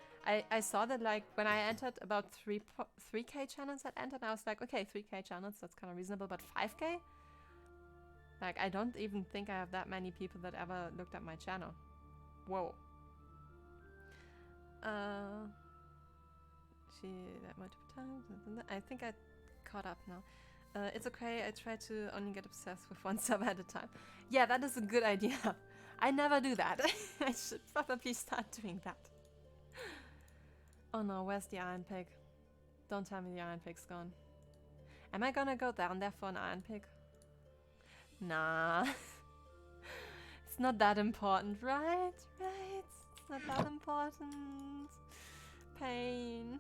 I saw that like when I entered about 3k channels that entered, I was like, okay, 3k channels, that's kind of reasonable, but 5k? Like, I don't even think I have that many people that ever looked at my channel. Whoa. That multiple times. I think I caught up now. It's okay, I try to only get obsessed with one sub at a time. Yeah, that is a good idea. I never do that. I should probably start doing that. Oh no, where's the iron pig? Don't tell me the iron pig's gone. Am I gonna go down there for an iron pig? Nah. It's not that important, right? Right? It's not that important. Pain.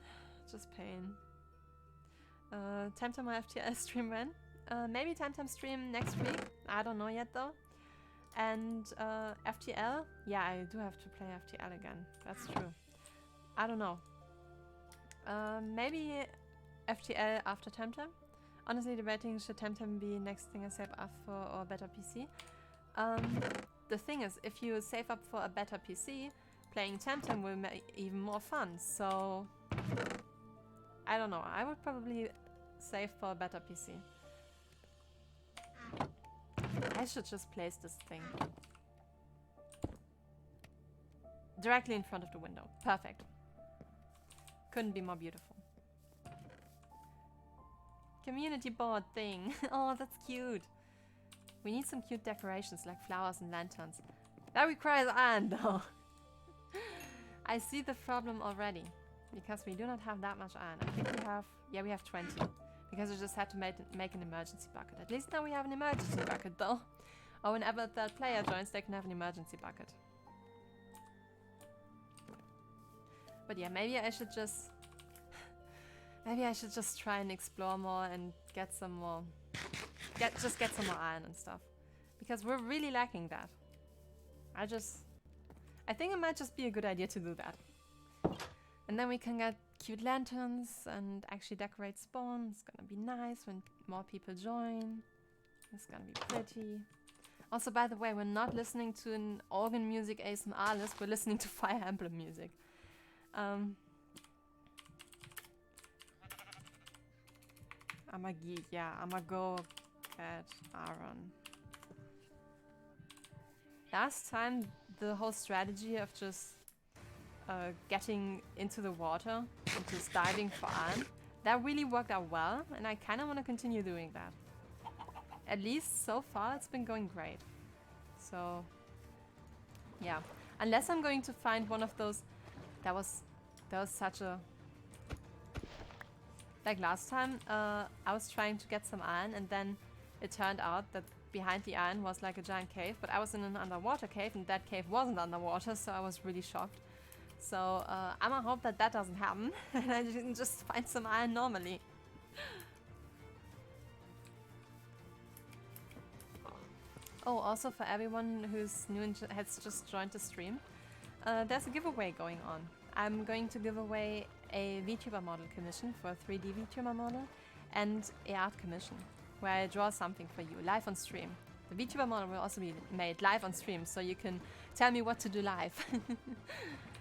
Just pain. Temtem or FTL stream when? Maybe Temtem stream next week. I don't know yet though. And FTL? Yeah, I do have to play FTL again. That's true. I don't know. Maybe FTL after Temtem. Honestly, debating should Temtem be next thing I save up for or better PC. The thing is, if you save up for a better PC, playing Temtem will make even more fun. So I don't know. I would probably save for a better PC. I should just place this thing directly in front of the window. Perfect. Couldn't be more beautiful. Community board thing. Oh, that's cute. We need some cute decorations like flowers and lanterns. That requires iron though. I see the problem already. Because we do not have that much iron. I think we have... Yeah, we have 20. Because we just had to make an emergency bucket. At least now we have an emergency bucket though. Or whenever a third player joins, they can have an emergency bucket. But yeah, maybe I should just... Maybe I should just try and explore more and get some more... Just get some more iron and stuff. Because we're really lacking that. I think it might just be a good idea to do that. And then we can get cute lanterns and actually decorate spawn. It's gonna be nice when more people join. It's gonna be pretty. Also, by the way, we're not listening to an organ music ASMR list. We're listening to Fire Emblem music. I'ma geek, yeah. I'ma go get Aaron. Last time, the whole strategy of just getting into the water and just diving for iron, that really worked out well, and I kind of want to continue doing that. At least so far, it's been going great. So, yeah. Unless I'm going to find one of those... That was such a... Like last time, I was trying to get some iron, and then it turned out that behind the iron was like a giant cave, but I was in an underwater cave, and that cave wasn't underwater, so I was really shocked. So I'm gonna hope that that doesn't happen, and I can just find some iron normally. Oh, also for everyone who's new and has just joined the stream, there's a giveaway going on. I'm going to give away a VTuber model commission for a 3D VTuber model and a art commission where I draw something for you live on stream. The VTuber model will also be made live on stream, so you can tell me what to do live.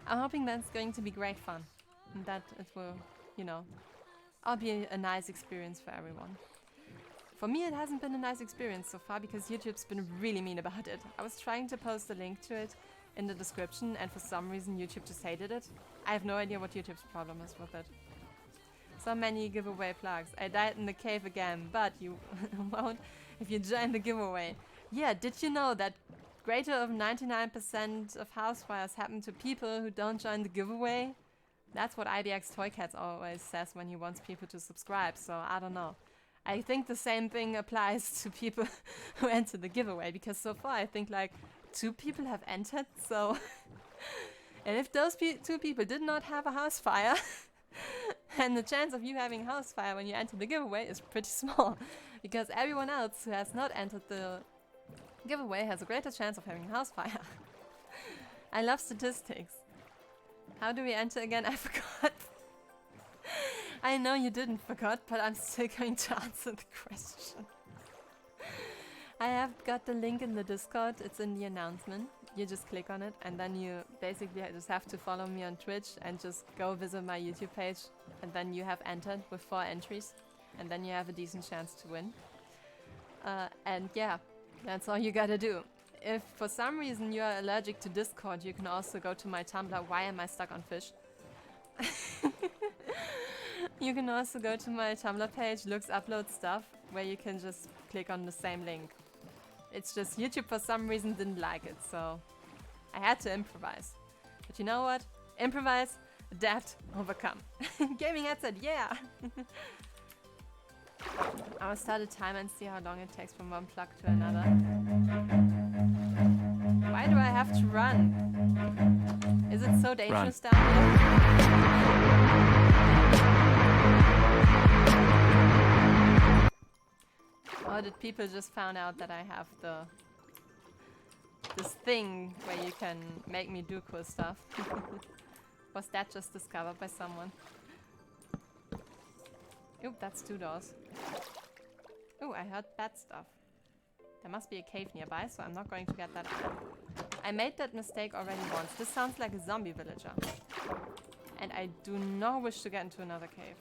I'm hoping that's going to be great fun and that it will, you know, I'll be a nice experience for everyone. For me, it hasn't been a nice experience so far because YouTube's been really mean about it. I was trying to post a link to it in the description, and for some reason YouTube just hated it. I have no idea what YouTube's problem is with it. So many giveaway plugs. I died in the cave again, but you won't if you join the giveaway. Yeah, did you know that greater of 99% of house fires happen to people who don't join the giveaway? That's what IDX Toycats always says when he wants people to subscribe, so I don't know. I think the same thing applies to people who enter the giveaway, because so far I think like 2 people have entered, so... And if those 2 people did not have a house fire, and the chance of you having a house fire when you enter the giveaway is pretty small, because everyone else who has not entered the giveaway has a greater chance of having a house fire. I love statistics. How do we enter again? I forgot. I know you didn't forget, but I'm still going to answer the question. I have got the link in the Discord. It's in the announcement. You just click on it, and then you basically just have to follow me on Twitch and just go visit my YouTube page, and then you have entered with 4 entries, and then you have a decent chance to win. And yeah, that's all you gotta do. If for some reason you are allergic to Discord, you can also go to my Tumblr, Why Am I Stuck on Fish? You can also go to my Tumblr page, Looks Upload Stuff, where you can just click on the same link. It's just YouTube for some reason didn't like it, so I had to improvise. But you know what? Improvise, adapt, overcome. Gaming headset, yeah! I'll start a timer and see how long it takes from one plug to another. Why do I have to run? Is it so dangerous down here? Or did people just found out that I have this thing where you can make me do cool stuff? Was that just discovered by someone? Oop, that's 2 doors. Ooh, I heard bad stuff. There must be a cave nearby, so I'm not going to get that iron. I made that mistake already once. This sounds like a zombie villager. And I do not wish to get into another cave.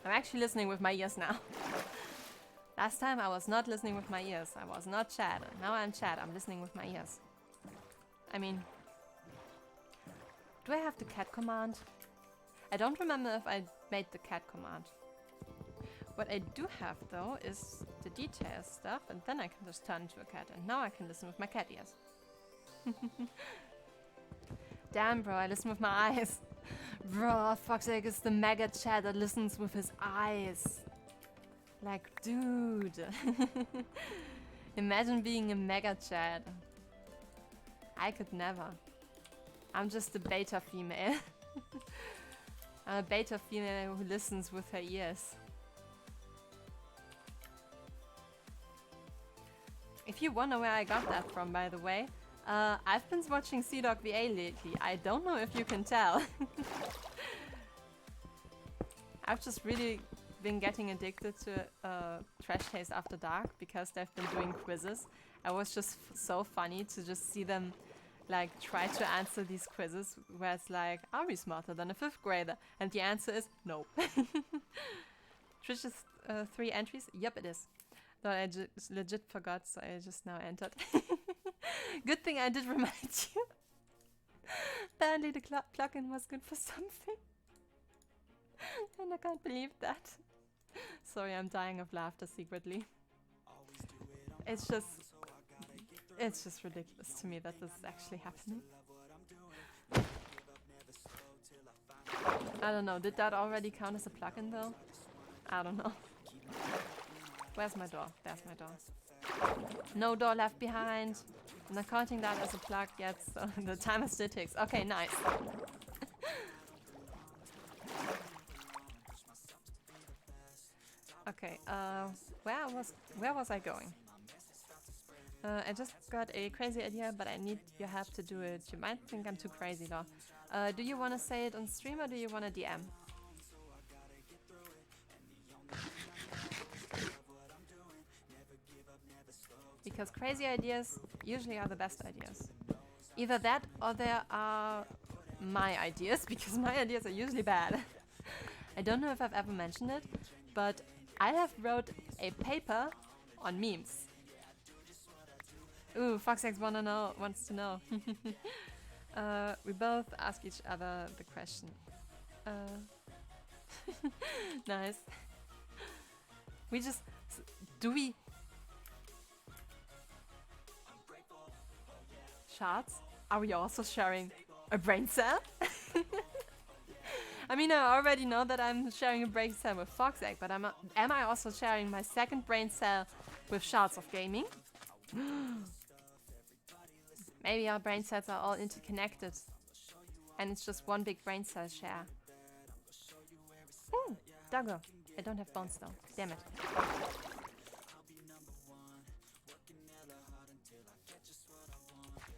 I'm actually listening with my ears now. Last time I was not listening with my ears. I was not chat. Now I'm chat. I'm listening with my ears. I mean, do I have the cat command? I don't remember if I made the cat command. What I do have though is the details stuff, and then I can just turn into a cat, and now I can listen with my cat ears. Damn, bro, I listen with my eyes. Bro, fuck's sake, is the mega chat that listens with his eyes. Like, dude. Imagine being a mega chat. I could never. I'm just a beta female. I'm a beta female who listens with her ears. If you wonder where I got that from, by the way, I've been watching CDog VA lately. I don't know if you can tell. I've just really been getting addicted to Trash Taste After Dark because they've been doing quizzes. It was just so funny to just see them like try to answer these quizzes where it's like, are we smarter than a 5th grader? And the answer is no. Trish is 3 entries? Yep, it is. No, I just legit forgot, so I just now entered. Good thing I did remind you. Apparently the plugin was good for something. And I can't believe that. Sorry, I'm dying of laughter secretly. It's just ridiculous to me that this is actually happening. I don't know, did that already count as a plugin though? I don't know. Where's my door? There's my door. No door left behind. I'm not counting that as a plug yet, so the timer still ticks. Okay, nice. Okay, where was I going? I just got a crazy idea, but I need your help to do it. You might think I'm too crazy though. Do you want to say it on stream or do you want to DM? Because crazy ideas usually are the best ideas. Either that or there are my ideas, because my ideas are usually bad. I don't know if I've ever mentioned it, but I have wrote a paper on memes. Ooh, Foxx wants to know. We both ask each other the question. Nice. We just... Do we... Shards? Are we also sharing a brain cell? I mean, I already know that I'm sharing a brain cell with Foxegg, but am I also sharing my second brain cell with Shards of Gaming? Maybe our brain cells are all interconnected and it's just one big brain cell share. Ooh, doggo. I don't have bones though. Damn it.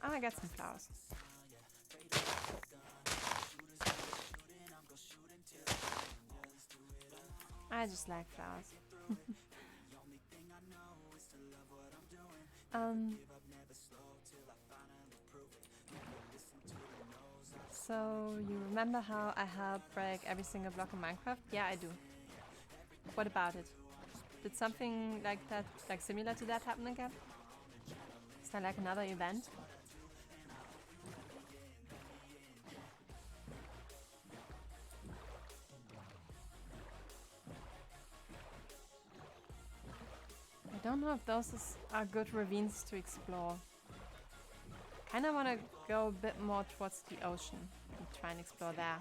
Oh, I got some flowers. I just like flowers. So, you remember how I helped break every single block in Minecraft? Yeah, I do. What about it? Did something like that, like similar to that happen again? Is there like another event? I don't know if those are good ravines to explore. Kinda wanna go a bit more towards the ocean and try and explore there.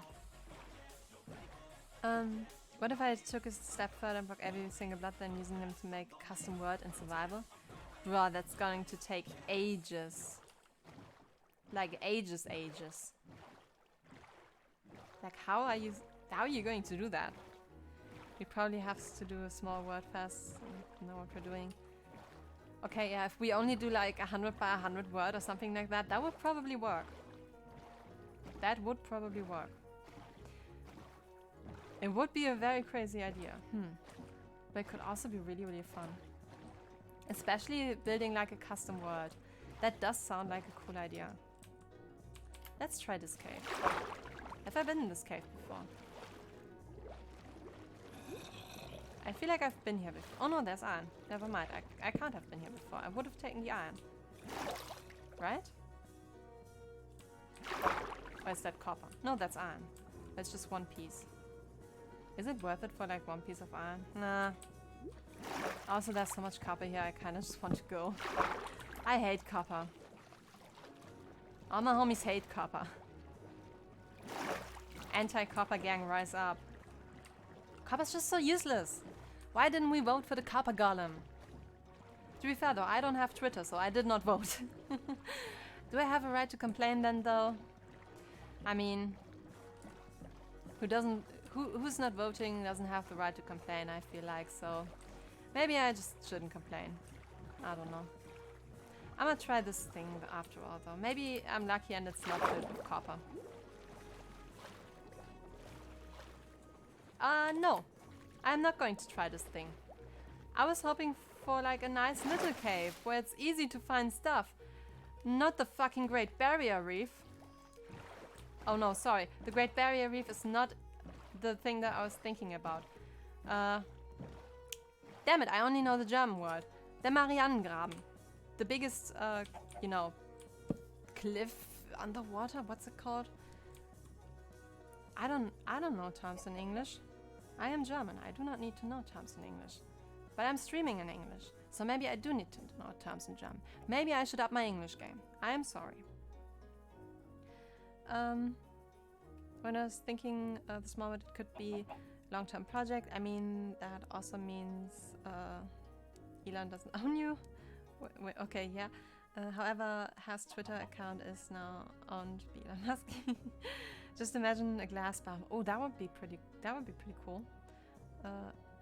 What if I took a step further and broke every single blood, then using them to make a custom world in survival? Bro, that's going to take ages. Like ages. Like how are you going to do that? We probably have to do a small word first and know what we're doing. Okay, yeah, if we only do like 100 by 100 word or something like that, that would probably work. That would probably work. It would be a very crazy idea. But it could also be really, really fun. Especially building like a custom world. That does sound like a cool idea. Let's try this cave. Have I been in this cave before? I feel like I've been here before. Oh no, there's iron. Never mind. I can't have been here before. I would have taken the iron. Right? Or is that copper? No, that's iron. That's just one piece. Is it worth it for like one piece of iron? Nah. Also, there's so much copper here, I kinda just want to go. I hate copper. All my homies hate copper. Anti-copper gang, rise up. Copper's just so useless. Why didn't we vote for the copper golem? To be fair though, I don't have Twitter, so I did not vote. Do I have a right to complain then though? I mean, who's not voting doesn't have the right to complain, I feel like, so maybe I just shouldn't complain. I don't know. I'm gonna try this thing after all though. Maybe I'm lucky and it's not filled with copper. No. I'm not going to try this thing. I was hoping for like a nice little cave where it's easy to find stuff. Not the fucking Great Barrier Reef. Oh no, sorry. The Great Barrier Reef is not the thing that I was thinking about. Damn it, I only know the German word. Der Marianengraben. The biggest, you know, cliff underwater. What's it called? I don't know terms in English. I am German. I do not need to know terms in English. But I'm streaming in English, so maybe I do need to know terms in German. Maybe I should up my English game. I am sorry. When I was thinking this moment it could be long-term project, I mean that also means Elon doesn't own you. Wait, okay, yeah. However, his Twitter account is now owned by Elon Musk. Just imagine a glass palm. Oh, that would be pretty cool.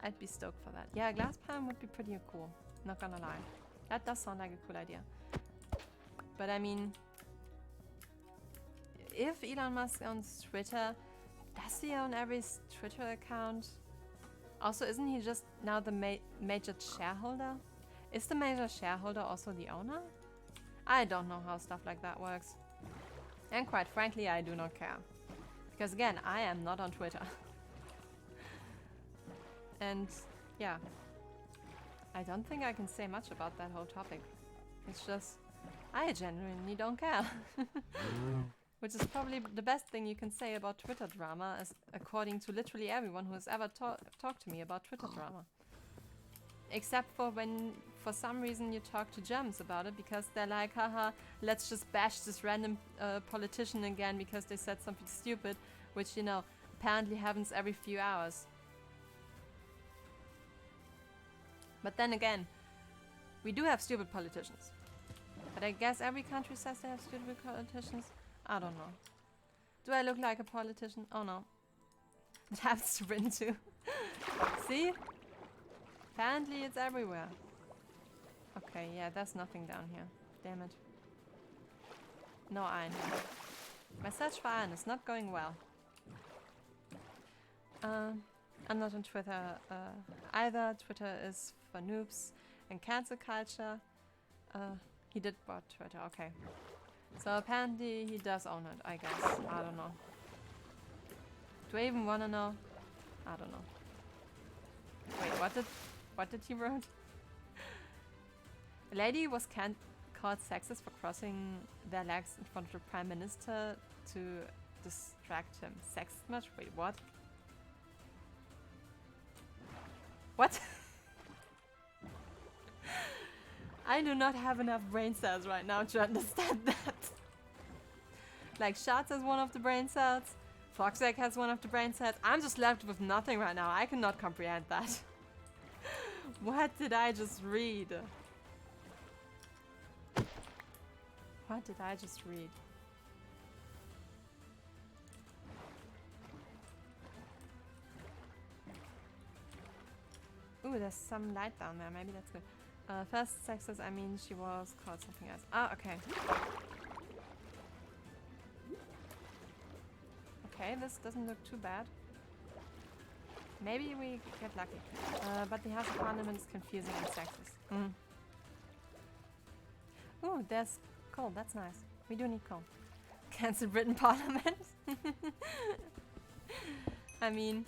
I'd be stoked for that. Yeah, a glass palm would be pretty cool. Not gonna lie. That does sound like a cool idea. But I mean, if Elon Musk owns Twitter, does he own every Twitter account? Also, isn't he just now the major shareholder? Is the major shareholder also the owner? I don't know how stuff like that works. And quite frankly, I do not care. Because again, I am not on Twitter. And yeah, I don't think I can say much about that whole topic. It's just, I genuinely don't care. Which is probably the best thing you can say about Twitter drama, as according to literally everyone who has ever talked to me about Twitter drama. Except for when, for some reason, you talk to Germans about it, because they're like, haha, let's just bash this random politician again because they said something stupid, which, you know, apparently happens every few hours. But then again, we do have stupid politicians. But I guess every country says they have stupid politicians. I don't know. Do I look like a politician? Oh no. It happens to win too. See? Apparently it's everywhere. Okay, yeah, there's nothing down here. Damn it. No iron. My search for iron is not going well. I'm not on Twitter either. Twitter is for noobs and cancel culture. He did bought Twitter, okay. So apparently he does own it, I guess. I don't know. Do I even wanna know? I don't know. Wait, what did he wrote? A lady was called sexist for crossing their legs in front of the Prime Minister to distract him. Sexist much? Wait, what? What? I do not have enough brain cells right now to understand that. Like, Shards has one of the brain cells, Foxegg has one of the brain cells. I'm just left with nothing right now. I cannot comprehend that. What did I just read? What did I just read? Ooh, there's some light down there. Maybe that's good. First sexist, I mean she was called something else. Ah, okay. Okay, this doesn't look too bad. Maybe we get lucky. But the House of Parliament is confusing and sexist. Ooh, there's coal. That's nice. We do need coal. Cancel Britain Parliament. I mean,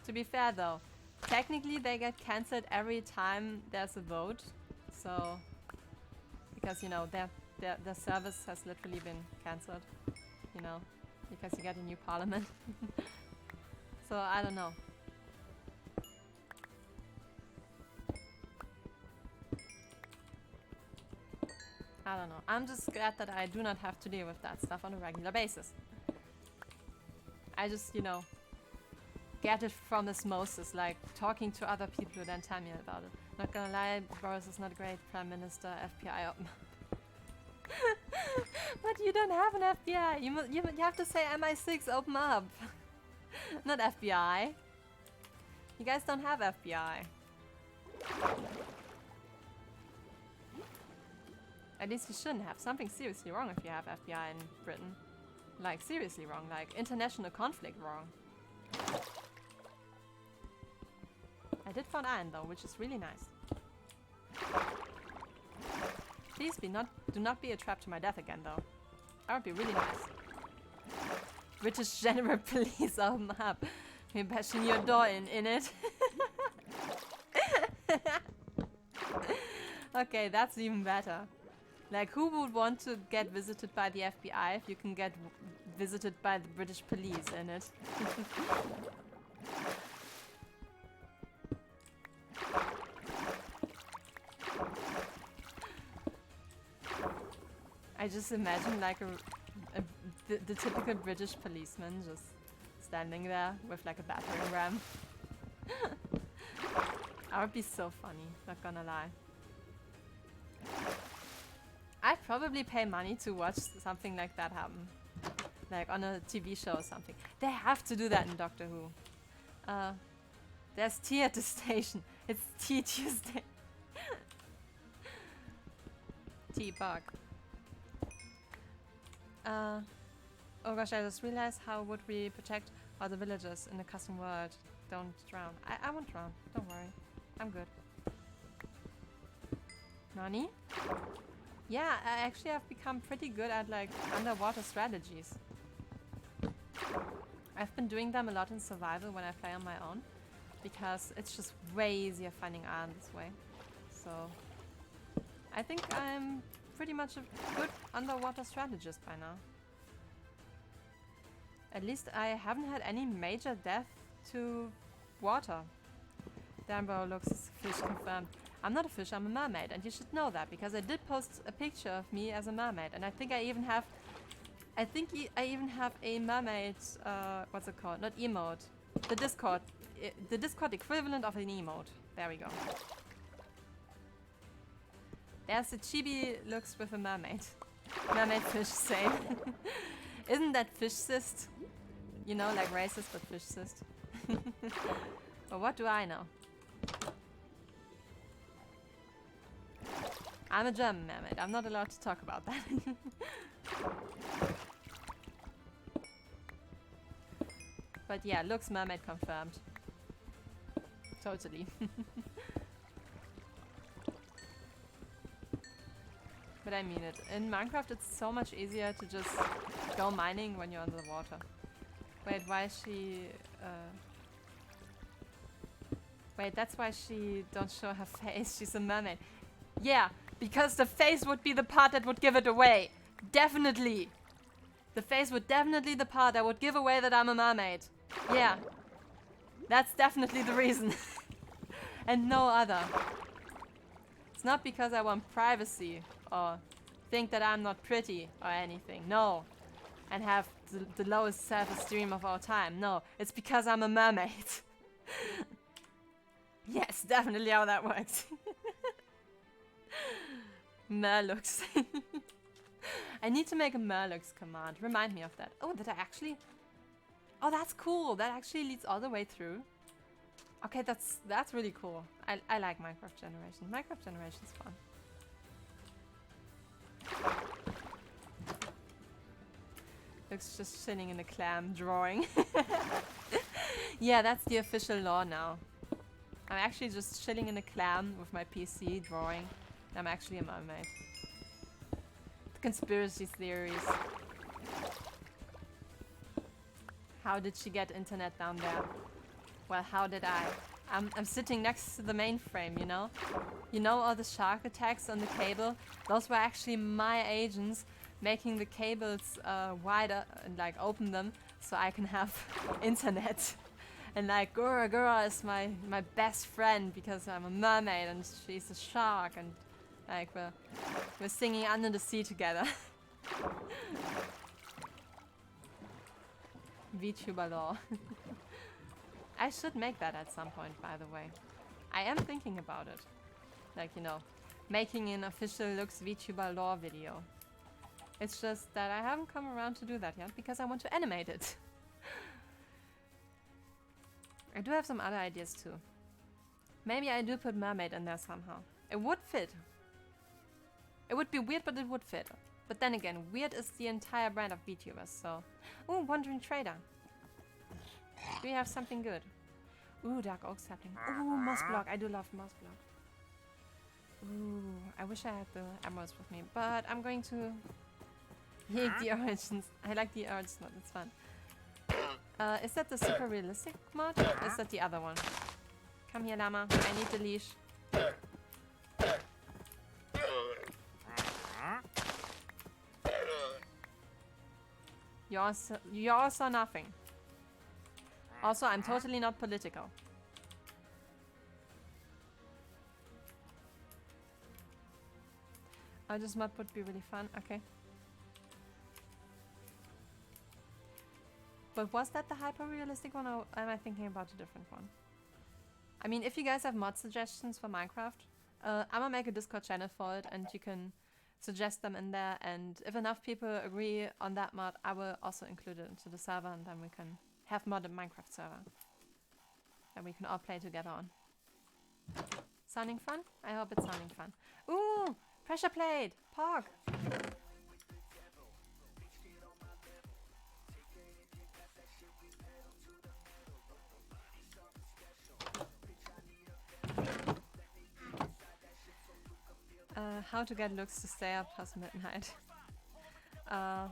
To be fair though, technically they get cancelled every time there's a vote. So, because you know their service has literally been cancelled. You know, because you get a new parliament. So I don't know. I don't know. I'm just glad that I do not have to deal with that stuff on a regular basis. I just, you know, get it from osmosis, like talking to other people who then tell me about it. Not gonna lie, Boris is not a great prime minister, FBI open. But you don't have an FBI. You have to say MI6 open up. Not FBI. You guys don't have FBI. At least you shouldn't have. Something seriously wrong if you have FBI in Britain. Like, seriously wrong. Like, international conflict wrong. I did find iron though, which is really nice. Please do not be a trap to my death again though. That would be really nice. British General Police open up. We're bashing your door in it. Okay, that's even better. Like, who would want to get visited by the FBI if you can get visited by the British police in it? I just imagine like the typical British policeman just standing there with like a battering ram. That would be so funny, not gonna lie. I'd probably pay money to watch something like that happen. Like on a TV show or something. They have to do that in Doctor Who. There's tea at the station. It's Tea Tuesday. Tea bug. Oh gosh, I just realized how would we protect other villagers in the custom world. Don't drown. I won't drown. Don't worry. I'm good. Nani? Yeah, I actually have become pretty good at like underwater strategies. I've been doing them a lot in survival when I play on my own, because it's just way easier finding iron this way. So I think I'm pretty much a good underwater strategist by now. At least I haven't had any major death to water. Danbro looks fish confirmed. I'm not a fish, I'm a mermaid, and you should know that because I did post a picture of me as a mermaid, and I think I even have a mermaid, what's it called? Not emote. The Discord equivalent of an emote. There we go. There's a chibi looks with a mermaid. Mermaid fish, same. Isn't that fish cyst? You know, like racist, but fish cyst. But what do I know? I'm a German mermaid. I'm not allowed to talk about that. But yeah, looks mermaid confirmed. Totally. But I mean it. In Minecraft it's so much easier to just go mining when you're under the water. Wait, why is she... Wait, that's why she don't show her face. She's a mermaid. Yeah, because the face would be the part that would give it away. Definitely. The face would definitely the part that would give away that I'm a mermaid. Yeah. That's definitely the reason. And no other. It's not because I want privacy or think that I'm not pretty or anything. No. And have the lowest self-esteem of all time. No. It's because I'm a mermaid. Yes, definitely how that works. Merlux. I need to make a Merlux command. Remind me of that. Oh, did I actually... Oh, that's cool. That actually leads all the way through. Okay, that's really cool. I like Minecraft Generation. Minecraft Generation's fun. Looks just chilling in a clam drawing. Yeah, that's the official law now. I'm actually just chilling in a clam with my PC drawing. I'm actually a mermaid. The conspiracy theories. How did she get internet down there? Well, how did I? I'm sitting next to the mainframe, you know? You know all the shark attacks on the cable? Those were actually my agents making the cables wider and like open them so I can have internet. And like Gura Gura is my best friend because I'm a mermaid and she's a shark and like we're singing under the sea together. VTuber law. I should make that at some point, by the way. I am thinking about it. Like, you know, making an official Lux VTuber lore video. It's just that I haven't come around to do that yet because I want to animate it. I do have some other ideas too. Maybe I do put mermaid in there somehow. It would fit. It would be weird, but it would fit. But then again, weird is the entire brand of VTubers, so... Ooh, Wandering Trader. Do you have something good? Ooh, Dark Oak Sapling. Ooh, Moss Block. I do love Moss Block. Ooh, I wish I had the emeralds with me, but I'm going to... Yank the origins. I like the origins mod, it's fun. Is that the super realistic mod? Or is that the other one? Come here, llama. I need the leash. You all saw nothing. Also, I'm totally not political. This mod would be really fun. Okay. But was that the hyper-realistic one, or am I thinking about a different one? I mean, if you guys have mod suggestions for Minecraft, I'm gonna make a Discord channel for it, and you can suggest them in there, and if enough people agree on that mod, I will also include it into the server, and then we can have modded Minecraft server that we can all play together on. Sounding fun? I hope it's sounding fun. Ooh! Pressure plate! Pog! How to get Lux to stay up past midnight? I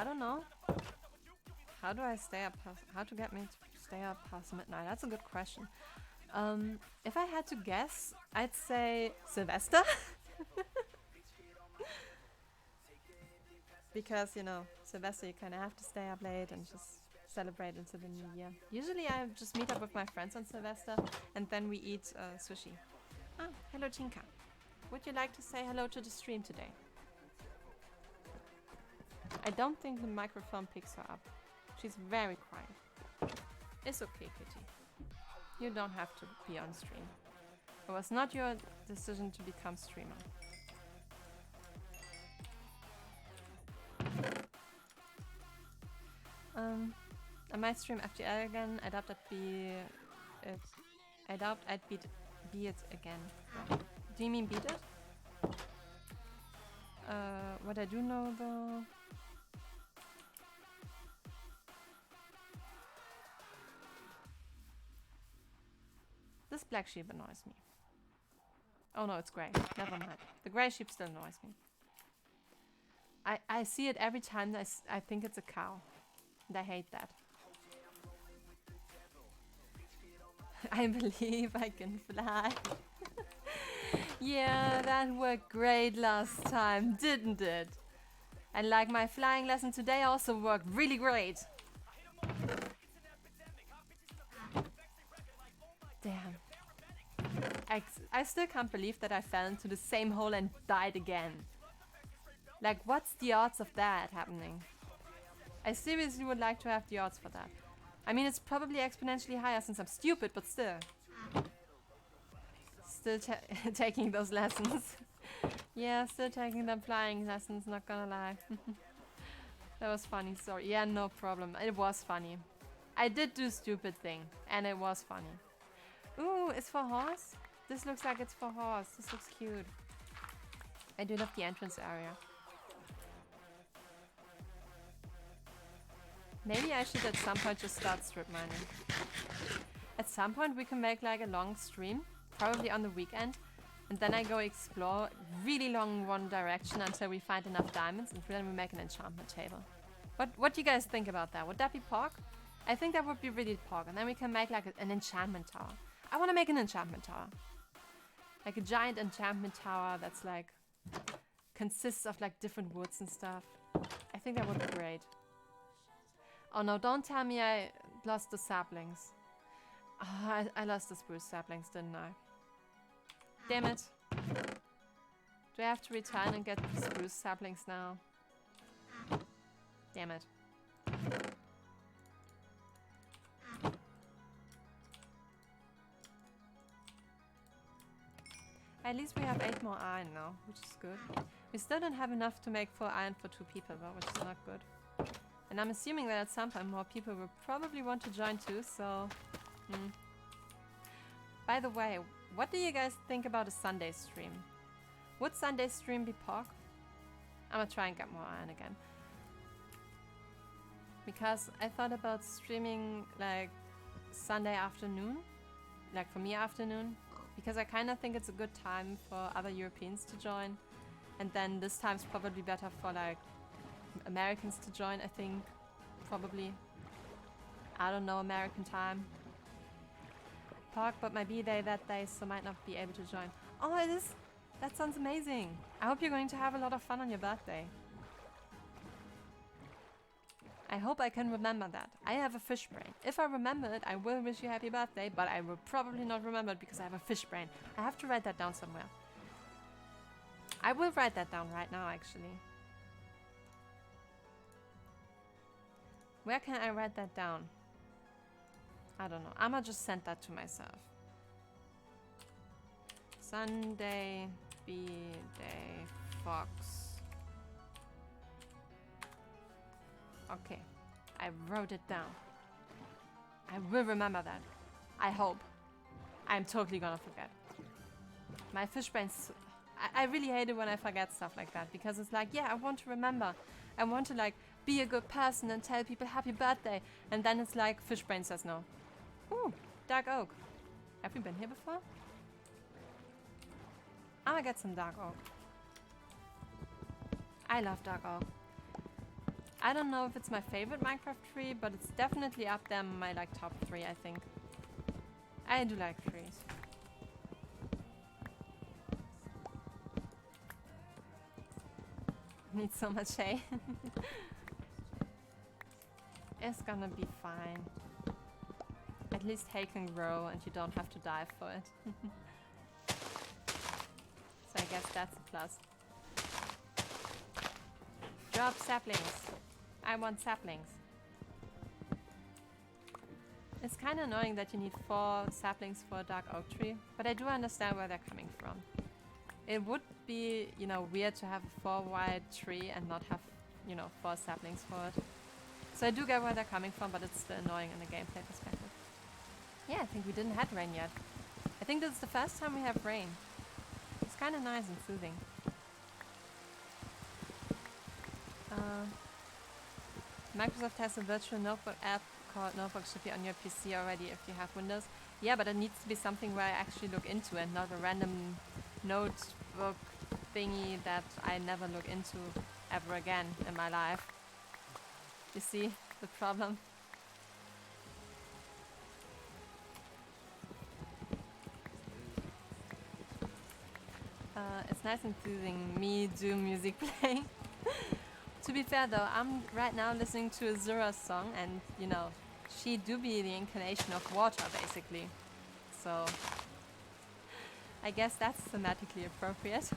don't know. How do I stay up past... How to get me to stay up past midnight? That's a good question. If I had to guess, I'd say Sylvester. Because, you know, Sylvester, you kind of have to stay up late and just celebrate into the new year. Usually I just meet up with my friends on Sylvester and then we eat sushi. Ah, hello Tinka. Would you like to say hello to the stream today? I don't think the microphone picks her up. She's very quiet. It's okay, Kitty. You don't have to be on stream. It was not your decision to become streamer. I might stream FGL again. I doubt I'd be it again. Right. Do you mean beat it? What I do know though... This black sheep annoys me. Oh no, it's grey. Never mind. The grey sheep still annoys me. I see it every time I think it's a cow. And I hate that. I believe I can fly. Yeah, that worked great last time, didn't it? And like my flying lesson today also worked really great. Damn. I still can't believe that I fell into the same hole and died again. Like, what's the odds of that happening? I seriously would like to have the odds for that. I mean, it's probably exponentially higher since I'm stupid, but still. Still taking those lessons. Yeah, still taking them flying lessons, not gonna lie. That was funny, sorry. Yeah, no problem. It was funny. I did do stupid thing, and it was funny. Ooh, it's for horse? This looks like it's for horse. This looks cute. I do love the entrance area. Maybe I should at some point just start strip mining. At some point we can make like a long stream, probably on the weekend, and then I go explore really long one direction until we find enough diamonds, and then we make an enchantment table. What do you guys think about that? Would that be POC? I think that would be really pork. And then we can make like an enchantment tower. I want to make an enchantment tower. Like a giant enchantment tower that's like consists of like different woods and stuff. I think that would be great. Oh no, don't tell me I lost the saplings. Oh, I lost the spruce saplings, didn't I? Damn it. Do I have to return and get the spruce saplings now? Damn it. At least we have 8 more iron now, which is good. We still don't have enough to make 4 iron for 2 people though, which is not good. And I'm assuming that at some point more people will probably want to join too, so... By the way, what do you guys think about a Sunday stream? Would Sunday stream be pork? I'm gonna try and get more iron again. Because I thought about streaming like Sunday afternoon, like for me afternoon, because I kind of think it's a good time for other Europeans to join. And then this time's probably better for like Americans to join, I think, probably. I don't know American time. Pork, but my B-day that day, so might not be able to join. Oh, it is? That sounds amazing. I hope you're going to have a lot of fun on your birthday. I hope I can remember that. I have a fish brain. If I remember it, I will wish you happy birthday, but I will probably not remember it because I have a fish brain. I have to write that down somewhere. I will write that down right now, actually. Where can I write that down? I don't know. I'ma just send that to myself. Sunday, B-day, Fox. Okay, I wrote it down. I will remember that. I hope. I'm totally gonna forget. My fish brain's... I really hate it when I forget stuff like that, because it's like, yeah, I want to remember. I want to like be a good person and tell people happy birthday. And then it's like, fish brain says no. Ooh, dark oak. Have we been here before? I'm gonna get some dark oak. I love dark oak. I don't know if it's my favorite Minecraft tree, but it's definitely up there in my like top 3, I think. I do like trees. Need so much hay. It's gonna be fine. At least hay can grow and you don't have to dive for it. So I guess that's a plus. Drop saplings. I want saplings. It's kind of annoying that you need 4 saplings for a dark oak tree, but I do understand where they're coming from. It would be, you know, weird to have a 4-wide tree and not have, you know, 4 saplings for it. So I do get where they're coming from, but it's still annoying in a gameplay perspective. Yeah, I think we didn't have rain yet. I think this is the first time we have rain. It's kind of nice and soothing. Microsoft has a virtual notebook app called Notebook, should be on your PC already if you have Windows. Yeah, but it needs to be something where I actually look into and not a random notebook thingy that I never look into ever again in my life. You see the problem? It's nice and soothing. Me do music playing. To be fair though, I'm right now listening to a Zura song and, you know, she do be the incarnation of water basically. So, I guess that's thematically appropriate.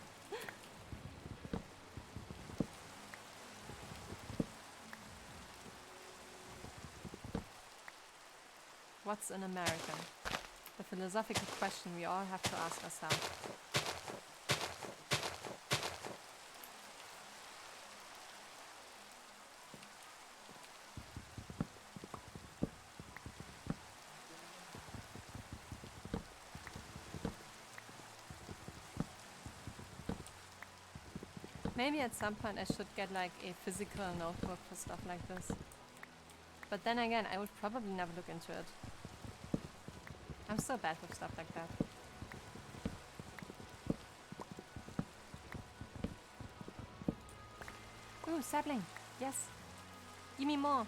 What's an American? The philosophical question we all have to ask ourselves. Maybe at some point I should get like a physical notebook for stuff like this. But then again, I would probably never look into it. I'm so bad with stuff like that. Ooh, sapling! Yes! Give me more!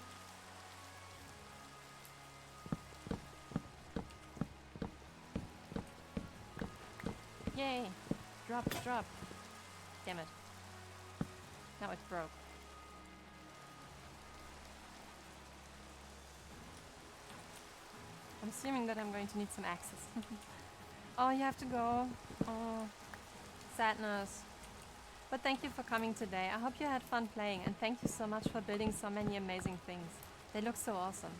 Yay! Drop, drop. Damn it. Now it broke. I'm assuming that I'm going to need some axes. Oh, you have to go. Oh, sadness. But thank you for coming today. I hope you had fun playing, and thank you so much for building so many amazing things. They look so awesome.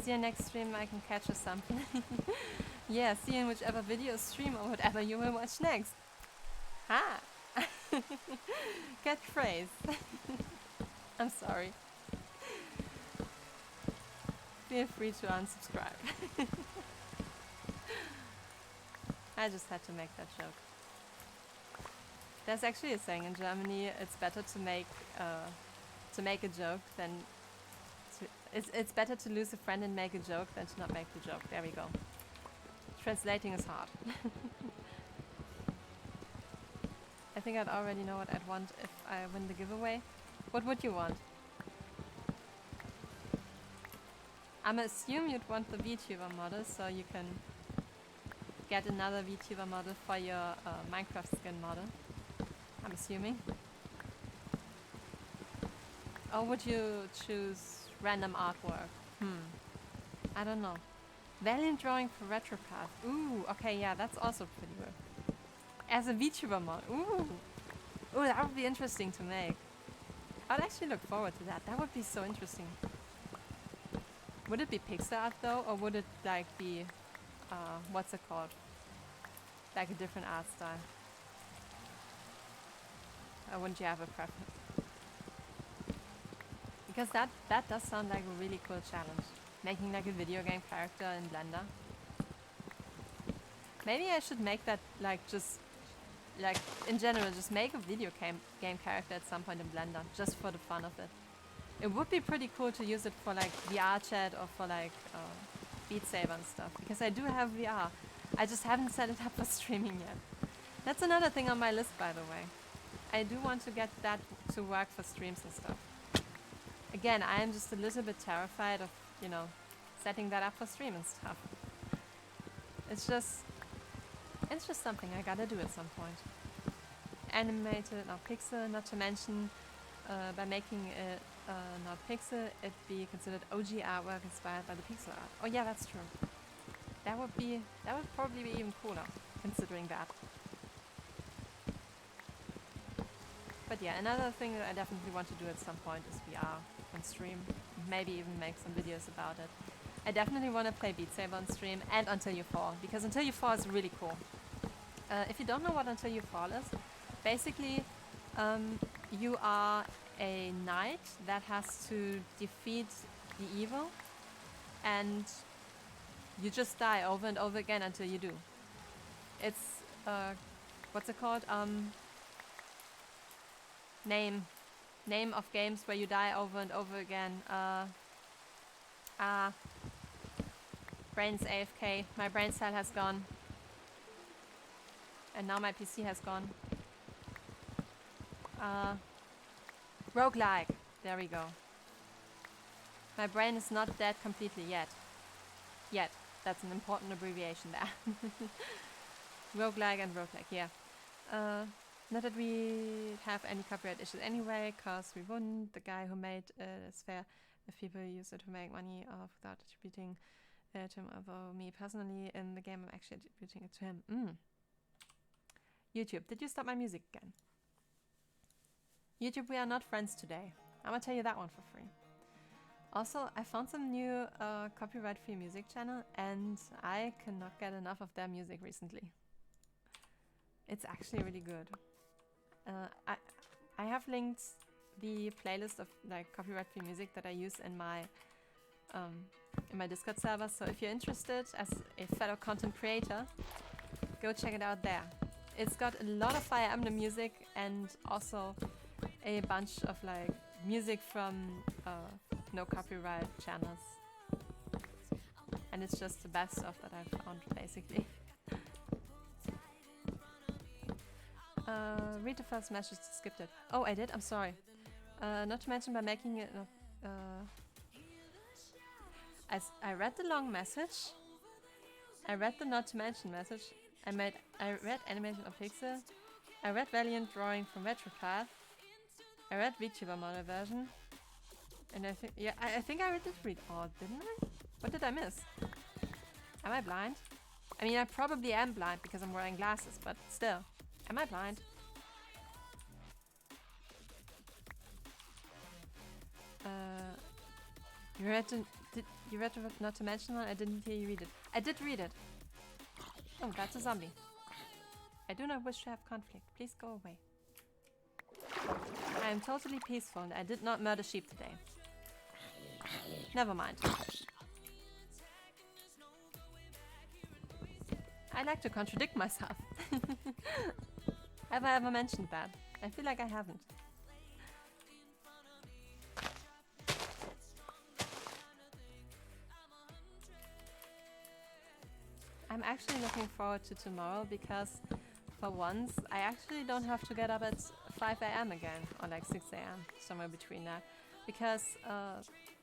See you next stream, I can catch us something. Yeah, see you in whichever video, stream, or whatever you will watch next. Ha! Catchphrase. I'm sorry. Feel free to unsubscribe. I just had to make that joke. There's actually a saying in Germany: it's better to make a joke than it's better to lose a friend and make a joke than to not make the joke. There we go. Translating is hard. I think I'd already know what I'd want if I win the giveaway. What would you want? I'm assume you'd want the VTuber model, so you can get another VTuber model for your Minecraft skin model. I'm assuming. Or would you choose random artwork? I don't know. Valiant drawing for Retropath. Ooh, okay, yeah, that's also pretty good. As a VTuber mod. Ooh, that would be interesting to make. I'd actually look forward to that. That would be so interesting. Would it be pixel art though, or would it like be, what's it called? Like a different art style? Or wouldn't you have a preference? Because that does sound like a really cool challenge. Making like a video game character in Blender. Maybe I should make that like just, like in general, just make a video game character at some point in Blender, just for the fun of it. It would be pretty cool to use it for like VR chat or for like Beat Saber and stuff, because I do have VR. I just haven't set it up for streaming yet. That's another thing on my list, by the way. I do want to get that to work for streams and stuff. Again, I am just a little bit terrified of, you know, setting that up for stream and stuff. It's just something I gotta do at some point. Animated, not pixel, not to mention by making it not pixel, it'd be considered OG artwork inspired by the pixel art. Oh yeah, that's true. That would probably be even cooler, considering that. But yeah, another thing that I definitely want to do at some point is VR on stream. Maybe even make some videos about it. I definitely want to play Beat Saber on stream and Until You Fall, because Until You Fall is really cool. If you don't know what Until You Fall is, basically you are a knight that has to defeat the evil, and you just die over and over again until you do. It's what's it called? Name of games where you die over and over again. Brain's AFK. My brain cell has gone. And now my PC has gone. Roguelike. There we go. My brain is not dead completely yet. Yet. That's an important abbreviation there. Roguelike and roguelike, yeah. Not that we have any copyright issues anyway, cause we wouldn't. The guy who made it is fair if people use it to make money off without attributing it to him. Although me personally, in the game, I'm actually attributing it to him. YouTube, did you stop my music again? YouTube, we are not friends today. I'm gonna tell you that one for free. Also, I found some new copyright-free music channel, and I cannot get enough of their music recently. It's actually really good. I have linked the playlist of like copyright-free music that I use in my Discord server. So if you're interested as a fellow content creator, go check it out there. It's got a lot of Fire Emblem music and also a bunch of like music from no copyright channels. And it's just the best stuff that I've found, basically. Read the first message, skipped it. Oh, I did? I'm sorry. Not to mention by making it... I read the long message. I read the not to mention message. I read Animation of Pixel. I read Valiant Drawing from Retropath. I read VTuber model version. And I think, yeah, I think I did read all, didn't I? What did I miss? Am I blind? I mean, I probably am blind because I'm wearing glasses, but still. Am I blind? You read Not to Mention One? I didn't hear you read it. I did read it. Oh, that's a zombie. I do not wish to have conflict. Please go away. I am totally peaceful and I did not murder sheep today. Never mind. I like to contradict myself. Have I ever mentioned that? I feel like I haven't. I'm actually looking forward to tomorrow because for once I actually don't have to get up at 5 a.m. again, or like 6 a.m. somewhere between that, because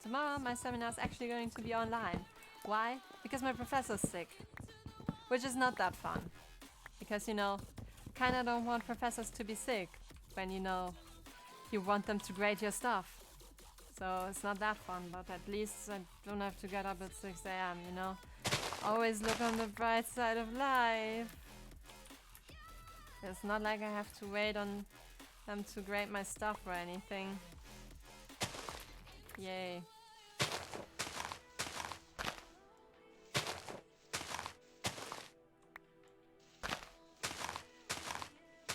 tomorrow my seminar is actually going to be online. Why? Because my professor's sick, which is not that fun, because you know, kinda don't want professors to be sick when you know you want them to grade your stuff. So it's not that fun, but at least I don't have to get up at 6 a.m., you know? Always look on the bright side of life. It's not like I have to wait on them to grade my stuff or anything. Yay.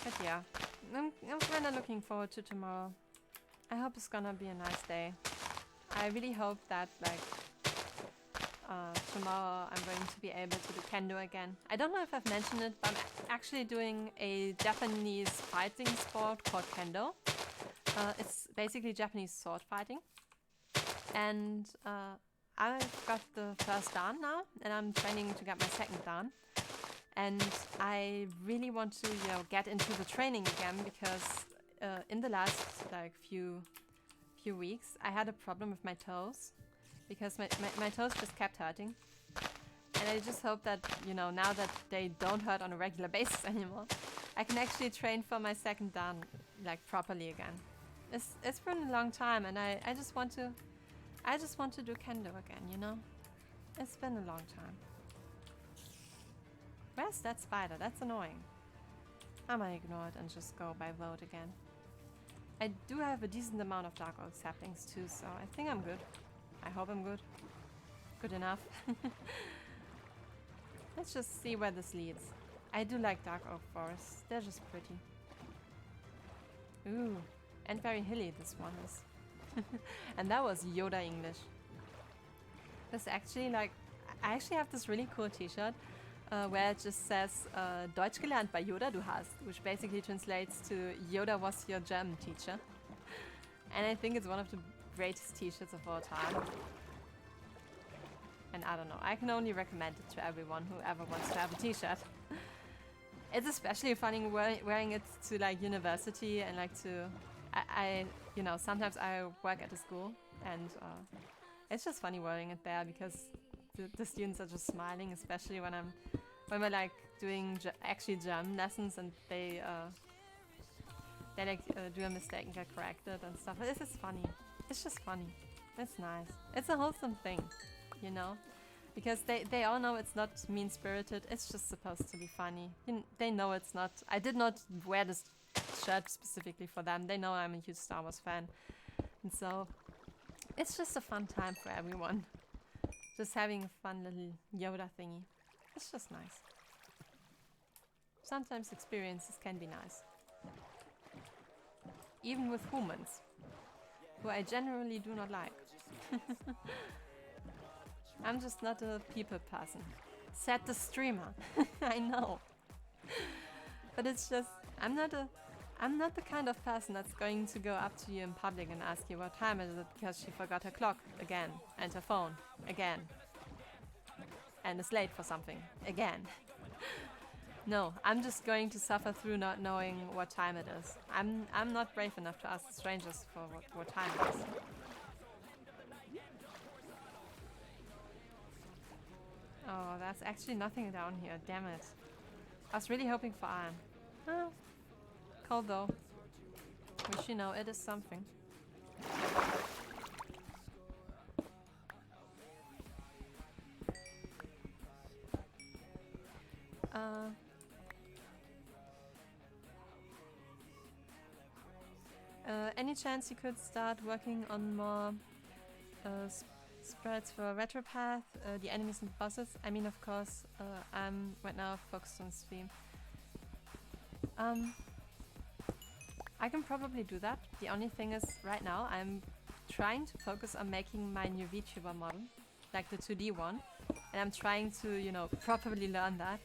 But yeah, I'm kinda looking forward to tomorrow. I hope it's gonna be a nice day. I really hope that like tomorrow I'm going to be able to do kendo again. I don't know if I've mentioned it, but I'm actually doing a Japanese fighting sport called kendo. It's basically Japanese sword fighting. And I've got the first dan now, and I'm training to get my second dan. And I really want to, you know, get into the training again because in the last like few weeks I had a problem with my toes because my toes just kept hurting. And I just hope that, you know, now that they don't hurt on a regular basis anymore, I can actually train for my second dan like properly again. It's been a long time, and I just want to do kendo again, you know? It's been a long time. Where's that spider? That's annoying. I might ignore it and just go by vote again. I do have a decent amount of dark oak saplings too, so I think I'm good. I hope I'm good. Good enough. Let's just see where this leads. I do like dark oak forests. They're just pretty. Ooh, and very hilly this one is. And that was Yoda English. This actually, like, I actually have this really cool t-shirt where it just says Deutsch gelernt bei Yoda du hast, which basically translates to Yoda was your German teacher. And I think it's one of the greatest t-shirts of all time. And I don't know, I can only recommend it to everyone who ever wants to have a t-shirt. It's especially funny wearing it to like university and like to... I you know, sometimes I work at a school and it's just funny wearing it there because the students are just smiling, especially when we're like doing actually German lessons and they like do a mistake and get corrected and stuff. This is funny. It's just funny. It's nice. It's a wholesome thing, you know, because they all know it's not mean-spirited. It's just supposed to be funny. They know it's not. I did not wear this shirt specifically for them. They know I'm a huge Star Wars fan, and so it's just a fun time for everyone. Just having a fun little Yoda thingy. It's just nice. Sometimes experiences can be nice. Even with humans, who I generally do not like. I'm just not a people person. Said the streamer. I know. But it's just, I'm not the kind of person that's going to go up to you in public and ask you what time is it because she forgot her clock again and her phone again and is late for something again. No, I'm just going to suffer through not knowing what time it is. I'm not brave enough to ask strangers for what time it is. Oh, that's actually nothing down here, damn it. I was really hoping for iron. Oh, cold though. Which, you know, it is something. Any chance you could start working on more spreads for Retropath, the enemies and bosses? I mean, of course, I'm right now focused on stream. I can probably do that. The only thing is, right now, I'm trying to focus on making my new VTuber model, like the 2D one. And I'm trying to, you know, properly learn that.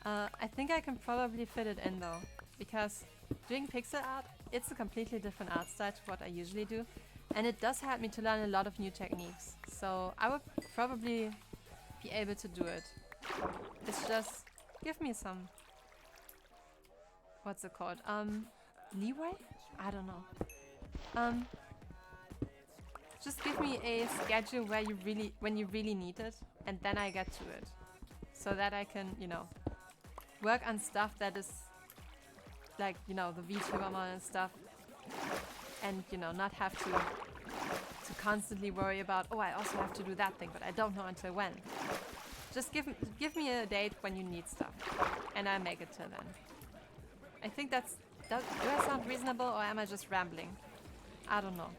I think I can probably fit it in though, because doing pixel art, it's a completely different art style to what I usually do. And it does help me to learn a lot of new techniques. So I would probably be able to do it. It's just, give me some, what's it called? Leeway? I don't know. Just give me a schedule where when you really need it, and then I get to it. So that I can, you know, work on stuff that is like, you know, the VTuber model and stuff. And, you know, not have to constantly worry about, oh, I also have to do that thing, but I don't know until when. Just give me a date when you need stuff, and I'll make it till then. I think do I sound reasonable, or am I just rambling? I don't know.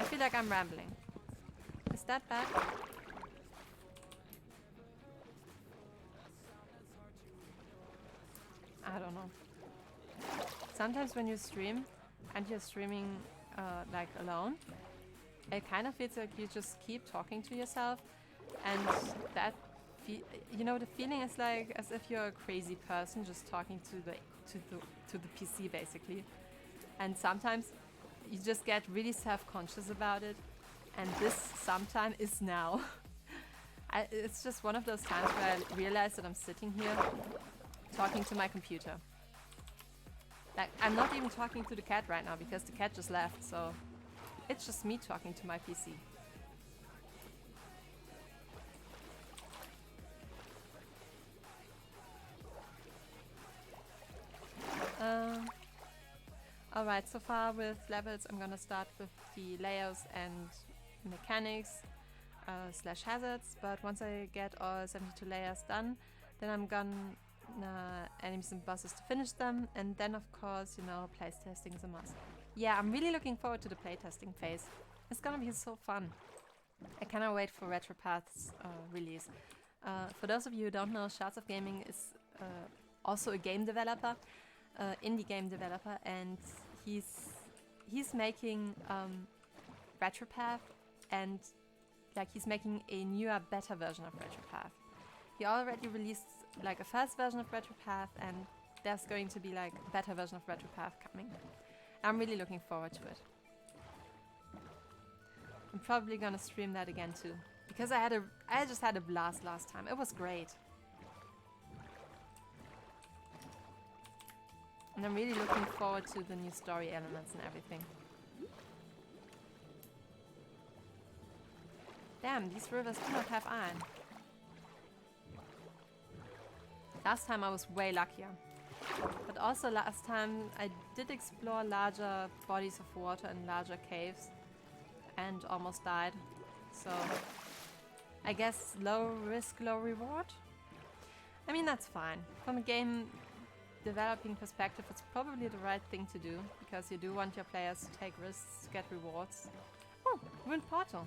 I feel like I'm rambling. Is that bad? I don't know. Sometimes when you stream, and you're streaming like alone, it kind of feels like you just keep talking to yourself, and that, you know, the feeling is like as if you're a crazy person just talking to the PC basically. And sometimes you just get really self-conscious about it, and this sometime is now. It's just one of those times where I realize that I'm sitting here talking to my computer. Like, I'm not even talking to the cat right now because the cat just left, so it's just me talking to my PC. Alright, so far with levels, I'm gonna start with the layers and mechanics / hazards, but once I get all 72 layers done, then I'm gonna enemies and bosses to finish them, and then of course, you know, playtesting is a must. Yeah, I'm really looking forward to the playtesting phase. It's gonna be so fun. I cannot wait for Retropath's release. For those of you who don't know, Shards of Gaming is also a game developer, indie game developer, and he's making Retropath, and like he's making a newer, better version of Retropath. He already released like a first version of Retropath, and there's going to be like a better version of Retropath coming. I'm really looking forward to it. I'm probably gonna stream that again too, because I just had a blast last time. It was great. And I'm really looking forward to the new story elements and everything. Damn, these rivers do not have iron. Last time I was way luckier. But also last time I did explore larger bodies of water and larger caves and almost died. So I guess low risk, low reward? I mean, that's fine. From a game developing perspective, it's probably the right thing to do, because you do want your players to take risks to get rewards. Oh, ruined portal.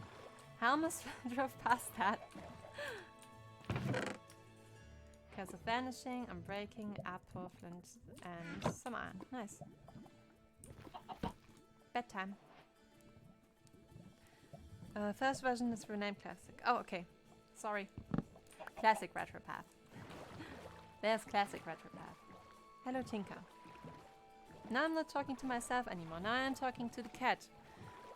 I almost drove past that. Because of vanishing, unbreaking, apple, flint, and some iron. Nice. Bedtime. First version is renamed Classic. Oh, okay. Sorry. Classic Retropath. There's Classic Retropath. Hello, Tinker. Now I'm not talking to myself anymore. Now I'm talking to the cat.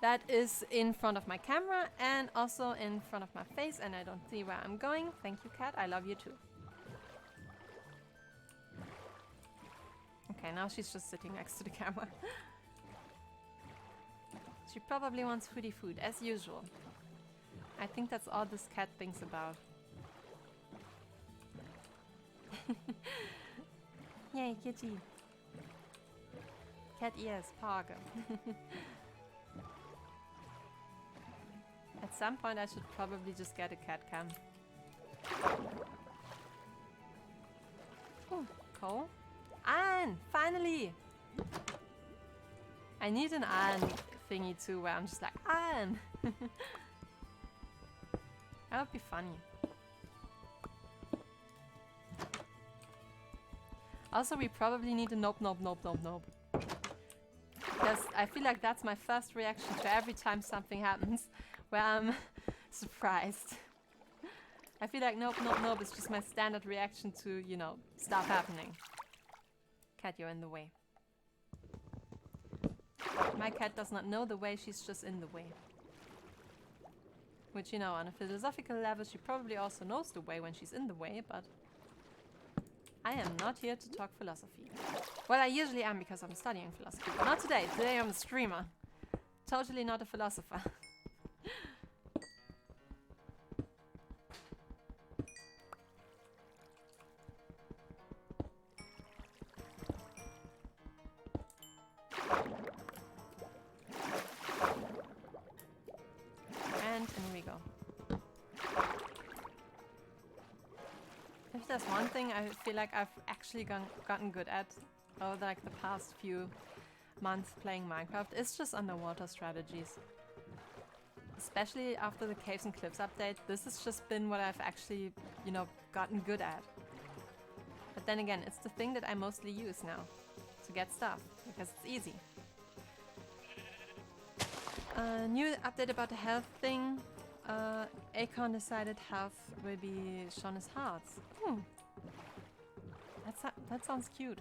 That is in front of my camera and also in front of my face, and I don't see where I'm going. Thank you, cat. I love you too. Okay, now she's just sitting next to the camera. She probably wants foodie food, as usual. I think that's all this cat thinks about. Yay, kitty. Cat ears, Parker. At some point I should probably just get a cat cam. Oh, coal. Iron! Finally! I need an iron thingy too, where I'm just like, iron! That would be funny. Also, we probably need a nope, nope, nope, nope, nope. Because I feel like that's my first reaction to every time something happens, where I'm surprised. I feel like nope, nope, nope is just my standard reaction to, you know, stuff happening. Cat, you're in the way. My cat does not know the way, she's just in the way. Which, you know, on a philosophical level, she probably also knows the way when she's in the way, but I am not here to talk philosophy. Well, I usually am because I'm studying philosophy, but not today. Today I'm a streamer. Totally not a philosopher. And in we go. If there's one thing I feel like I've actually gotten good at over like the past few months playing Minecraft, it's just underwater strategies. Especially after the Caves and Cliffs update, this has just been what I've actually, you know, gotten good at. But then again, it's the thing that I mostly use now to get stuff, because it's easy. New update about the health thing. Acorn decided health will be shown as hearts. That sounds cute.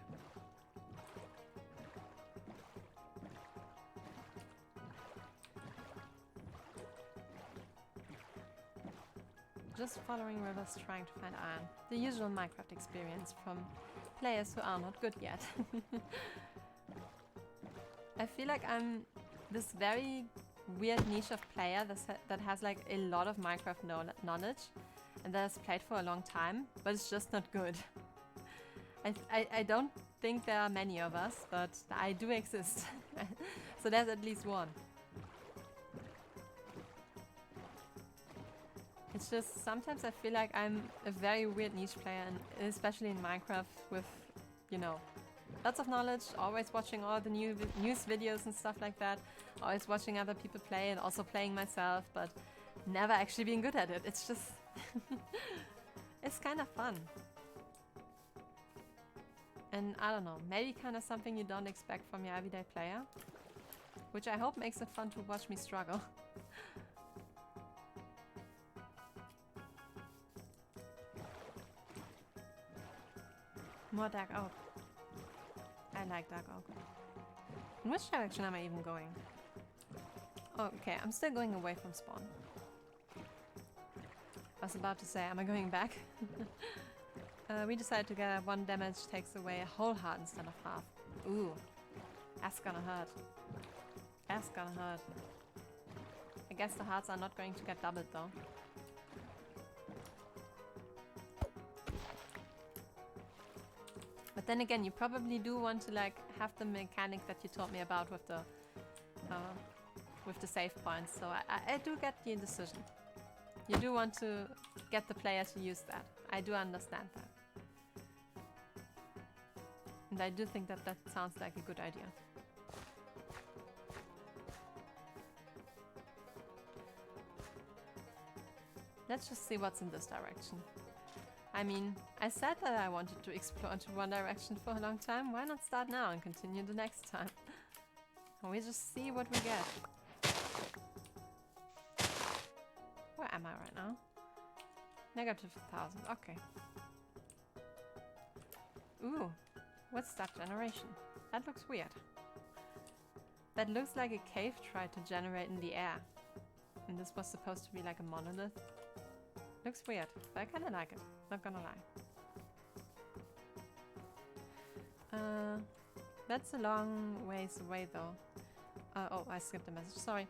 Just following rivers trying to find iron. The usual Minecraft experience from players who are not good yet. I feel like I'm this very weird niche of player that has like a lot of Minecraft knowledge and that has played for a long time, but it's just not good. I don't think there are many of us, but I do exist. So there's at least one. It's just sometimes I feel like I'm a very weird niche player, and especially in Minecraft with, you know, lots of knowledge, always watching all the new news videos and stuff like that, always watching other people play and also playing myself, but never actually being good at it. It's just... it's kind of fun. And I don't know, maybe kind of something you don't expect from your everyday player, which I hope makes it fun to watch me struggle. More dark oak. I like dark oak. In which direction am I even going? Oh, okay, I'm still going away from spawn. I was about to say, am I going back? We decided to get one damage takes away a whole heart instead of half. Ooh, that's gonna hurt. That's gonna hurt. I guess the hearts are not going to get doubled though. But then again, you probably do want to like have the mechanic that you told me about with the save points. So I do get the decision. You do want to get the player to use that. I do understand that. And I do think that that sounds like a good idea. Let's just see what's in this direction. I mean, I said that I wanted to explore into one direction for a long time. Why not start now and continue the next time? And we just see what we get. Where am I right now? Negative 1,000, okay. Ooh, what's that generation? That looks weird. That looks like a cave tried to generate in the air. And this was supposed to be like a monolith. Looks weird, but I kinda like it, not gonna lie. That's a long ways away though. Oh, I skipped a message, sorry.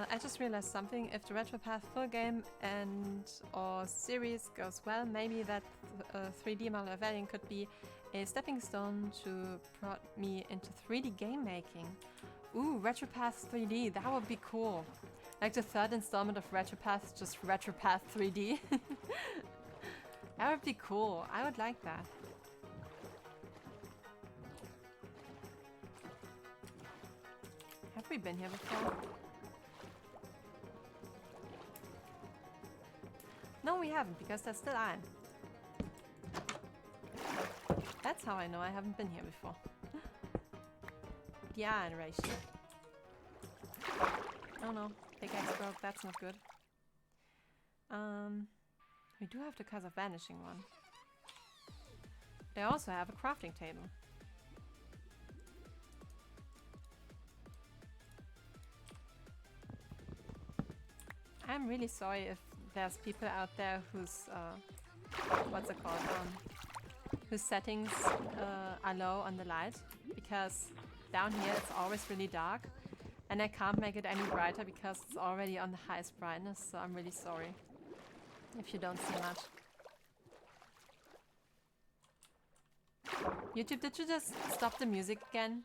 I just realized something. If the Retropath full game and or series goes well, maybe that 3D model of Alien could be A stepping stone to brought me into 3D game making. Ooh, Retropath 3D, that would be cool. Like the third installment of Retropath, just Retropath 3D. That would be cool. I would like that. Have we been here before? No, we haven't, because there's still iron. That's how I know I haven't been here before. The iron ratio. Oh no, pickaxe broke, that's not good. We do have the Curse of Vanishing one. They also have a crafting table. I'm really sorry if there's people out there whose what's it called? Whose settings are low on the light, because down here it's always really dark and I can't make it any brighter because it's already on the highest brightness, so I'm really sorry if you don't see much. YouTube, did you just stop the music again?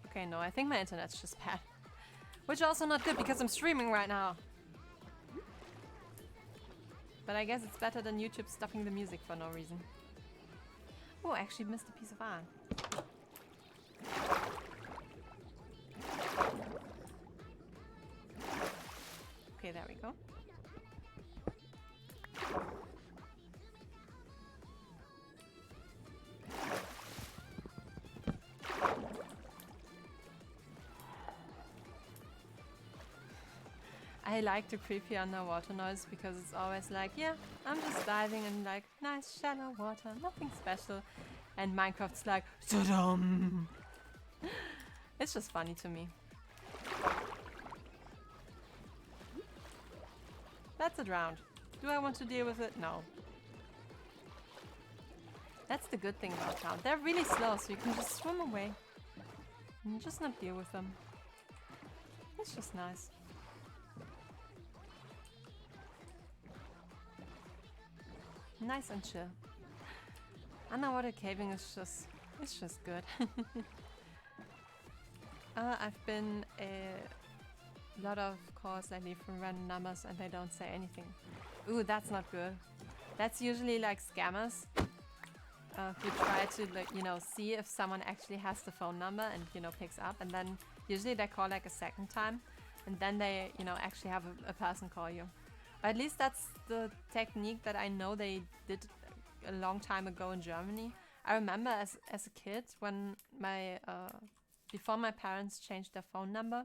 Okay, no, I think my internet's just bad. Which is also not good because I'm streaming right now. But I guess it's better than YouTube stopping the music for no reason. Oh, I actually missed a piece of iron. Okay, there we go. I like the creepy underwater noise because it's always like, yeah, I'm just diving in like nice shallow water, nothing special. And Minecraft's like, ta-dum! It's just funny to me. That's a drowned. Do I want to deal with it? No. That's the good thing about drowned. They're really slow, so you can just swim away and just not deal with them. It's just nice. Nice and chill. Underwater caving is just, it's just good. I've been a lot of calls lately from random numbers and they don't say anything. Ooh, that's not good. That's usually like scammers who try to, like, you know, see if someone actually has the phone number and, you know, picks up, and then usually they call like a second time and then they, you know, actually have a person call you. Or at least that's the technique that I know they did a long time ago in Germany. I remember as a kid when my before my parents changed their phone number,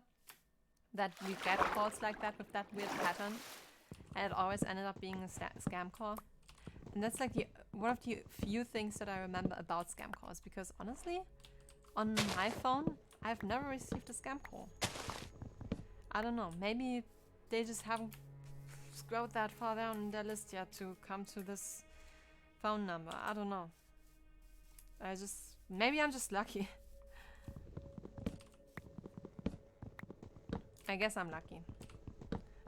that we get calls like that with that weird pattern, and it always ended up being a scam call. And that's like one of the few things that I remember about scam calls, because honestly, on my phone, I've never received a scam call. I don't know, maybe they just haven't scrolled that far down in their list yet to come to this phone number. I don't know. Maybe I'm just lucky. I guess I'm lucky.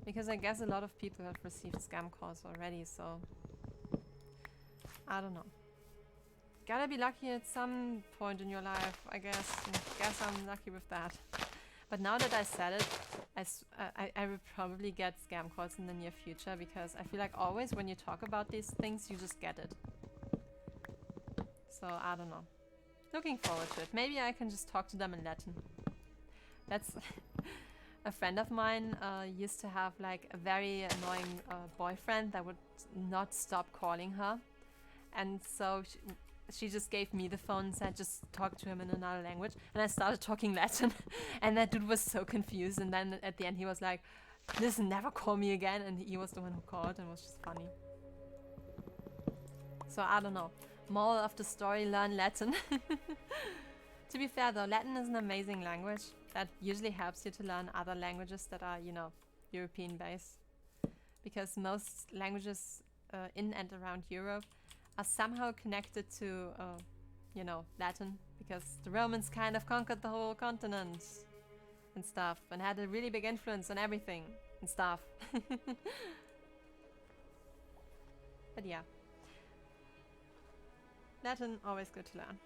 Because I guess a lot of people have received scam calls already, so I don't know. Gotta be lucky at some point in your life, I guess. Guess I'm lucky with that. But now that I said it, I will probably get scam calls in the near future, because I feel like always when you talk about these things, you just get it. So, I don't know. Looking forward to it. Maybe I can just talk to them in Latin. That's... A friend of mine used to have like a very annoying boyfriend that would not stop calling her. And so she just gave me the phone and said, just talk to him in another language. And I started talking Latin. And that dude was so confused. And then at the end he was like, listen, never call me again. And he was the one who called, and it was just funny. So I don't know. Moral of the story, learn Latin. To be fair though, Latin is an amazing language that usually helps you to learn other languages that are, you know, European based. Because most languages in and around Europe are somehow connected to, you know, Latin. Because the Romans kind of conquered the whole continent and stuff, and had a really big influence on everything and stuff. But yeah. Latin, always good to learn.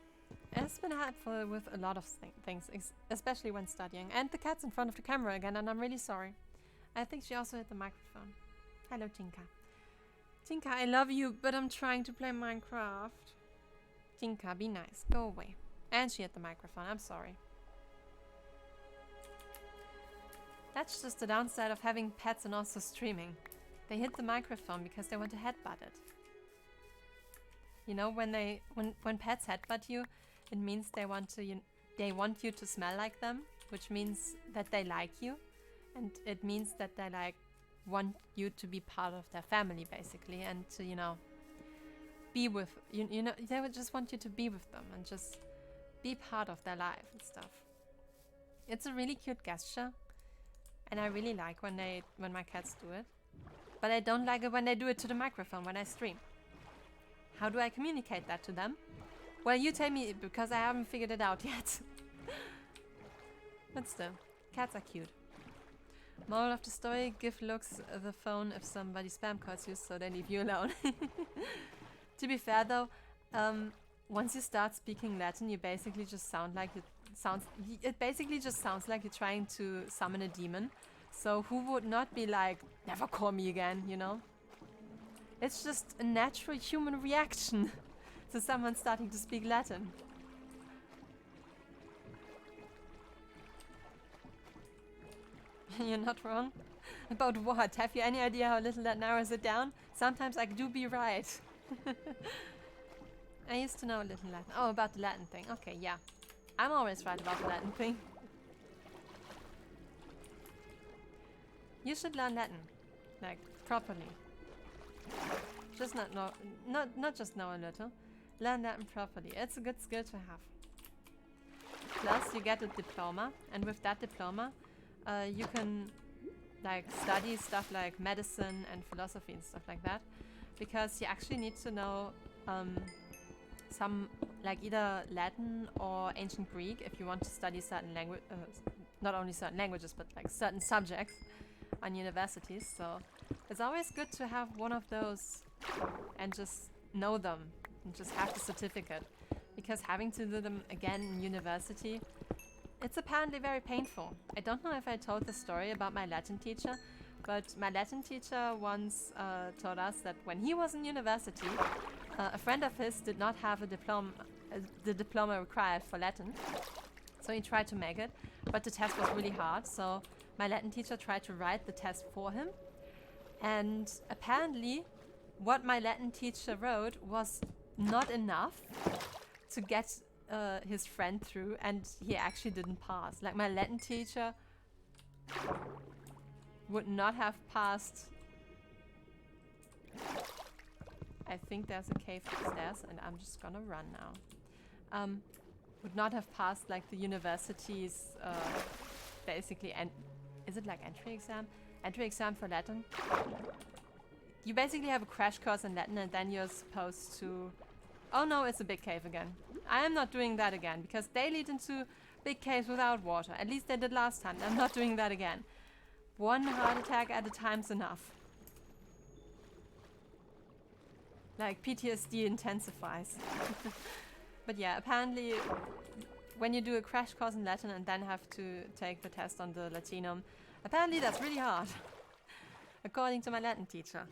And it's been helpful with a lot of things, especially when studying. And the cat's in front of the camera again, and I'm really sorry. I think she also hit the microphone. Hello, Tinka. Tinka, I love you, but I'm trying to play Minecraft. Tinka, be nice. Go away. And she hit the microphone. I'm sorry. That's just the downside of having pets and also streaming. They hit the microphone because they want to headbutt it. You know, when pets headbutt you, it means they want you to smell like them, which means that they like you, and it means that they want you to be part of their family basically, and to be with you know they would just want you to be with them and just be part of their life and stuff. It's a really cute gesture, and I really like when my cats do it, but I don't like it when they do it to the microphone when I stream. How do I communicate that to them? Well, you tell me, because I haven't figured it out yet. But still, cats are cute. Moral of the story, give looks the phone if somebody spam calls you so they leave you alone. To be fair though, once you start speaking Latin, you basically just it basically just sounds like you're trying to summon a demon. So who would not be like, never call me again, you know? It's just a natural human reaction to someone starting to speak Latin. You're not wrong. About what? Have you any idea how little that narrows it down? Sometimes I do be right. I used to know a little Latin. Oh, about the Latin thing. Okay, yeah. I'm always right about the Latin thing. You should learn Latin. Like, properly. Just not just know a little. Learn Latin properly. It's a good skill to have. Plus, you get a diploma, and with that diploma, you can study stuff like medicine and philosophy and stuff like that, because you actually need to know some either Latin or ancient Greek if you want to study certain language, not only certain languages, but certain subjects on universities. So it's always good to have one of those and just know them and just have the certificate, because having to do them again in university, it's apparently very painful. I don't know if I told the story about my Latin teacher, but my Latin teacher once told us that when he was in university, a friend of his did not have a diploma, the diploma required for Latin. So he tried to make it, but the test was really hard. So my Latin teacher tried to write the test for him. And apparently what my Latin teacher wrote was not enough to get his friend through, and he actually didn't pass. Like, my Latin teacher would not have passed. I think there's a cave upstairs, and I'm just gonna run now. Would not have passed the university's basically, and is it entry exam? Entry exam for Latin. You basically have a crash course in Latin, and then you're supposed to... Oh no, it's a big cave again. I am not doing that again, because they lead into big caves without water. At least they did last time. I'm not doing that again. One heart attack at a time's enough. PTSD intensifies. But yeah, apparently when you do a crash course in Latin and then have to take the test on the Latinum, apparently that's really hard, according to my Latin teacher.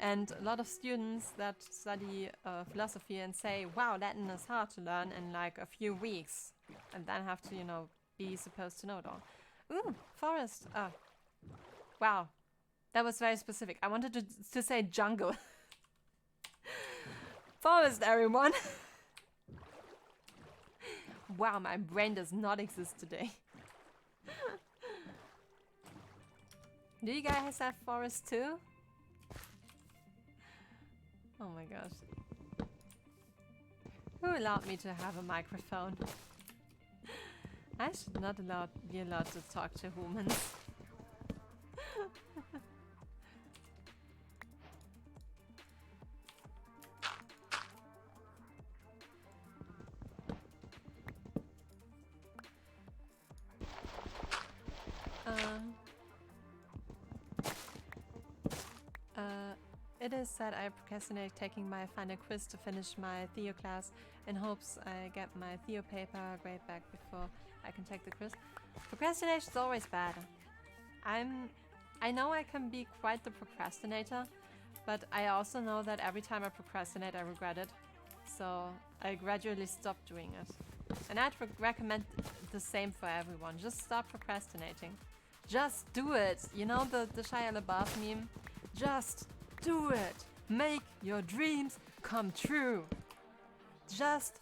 And a lot of students that study philosophy and say, wow, Latin is hard to learn in a few weeks, and then have to, be supposed to know it all. Ooh, forest. Oh. Wow. That was very specific. I wanted to say jungle. Forest, everyone. Wow, my brain does not exist today. Do you guys have forest too? Oh my gosh. Who allowed me to have a microphone? I should not be allowed to talk to humans. it is sad I procrastinate taking my final quiz to finish my Theo class in hopes I get my Theo paper grade back before I can take the quiz. Procrastination is always bad. I know I can be quite the procrastinator, but I also know that every time I procrastinate I regret it. So I gradually stopped doing it. And I'd recommend the same for everyone. Just stop procrastinating. Just do it. You know the Shia LaBeouf meme? Just do it. Make your dreams come true. Just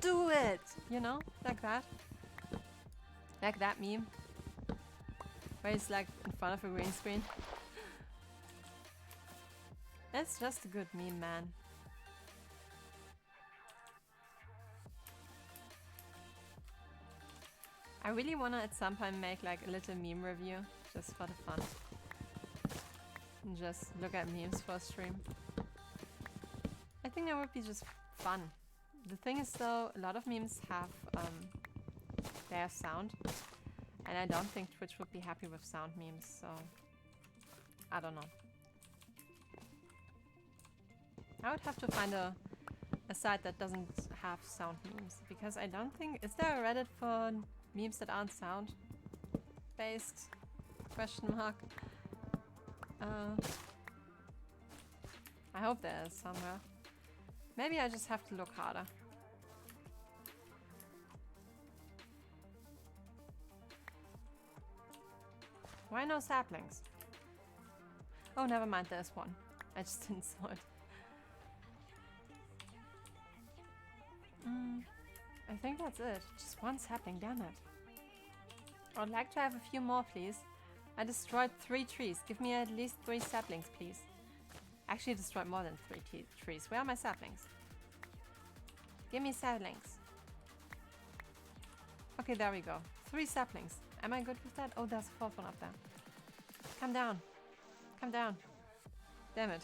do it. You know, like that. Like that meme. Where he's like in front of a green screen. It's just a good meme, man. I really wanna at some point make like a little meme review, just for the fun. And just look at memes for a stream. I think that would be just fun. The thing is though, a lot of memes have their sound. And I don't think Twitch would be happy with sound memes, so I don't know. I would have to find a site that doesn't have sound memes, because I don't think... Is there a Reddit for memes that aren't sound based? Question mark. I hope there is somewhere. Maybe I just have to look harder. Why no saplings? Oh, never mind, there's one. I just didn't saw it. I think that's it. Just one sapling, damn it. I'd like to have a few more, please. I destroyed 3 trees. Give me at least 3 saplings, please. Actually, destroyed more than 3 trees. Where are my saplings? Give me saplings. Okay, there we go. 3 saplings. Am I good with that? Oh, there's a 4th one up there. Come down. Come down. Damn it.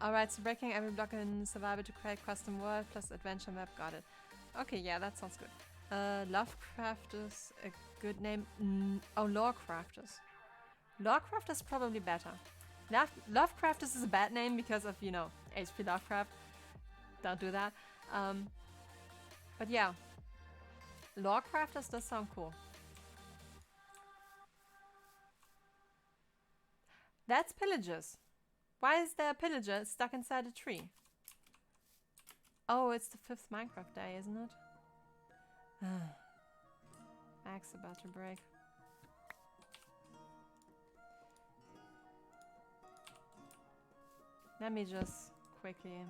Alright, so breaking every block in Survivor to create custom world plus adventure map. Got it. Okay, yeah, that sounds good. Lovecraft is a good name. Oh, Lorecrafters. Lorecraft is probably better. Lovecraft is a bad name because of, you know, HP Lovecraft. Don't do that. But yeah. Lorecrafters does sound cool. That's pillagers. Why is there a pillager stuck inside a tree? Oh, it's the 5th Minecraft day, isn't it? Axe about to break. Let me just quickly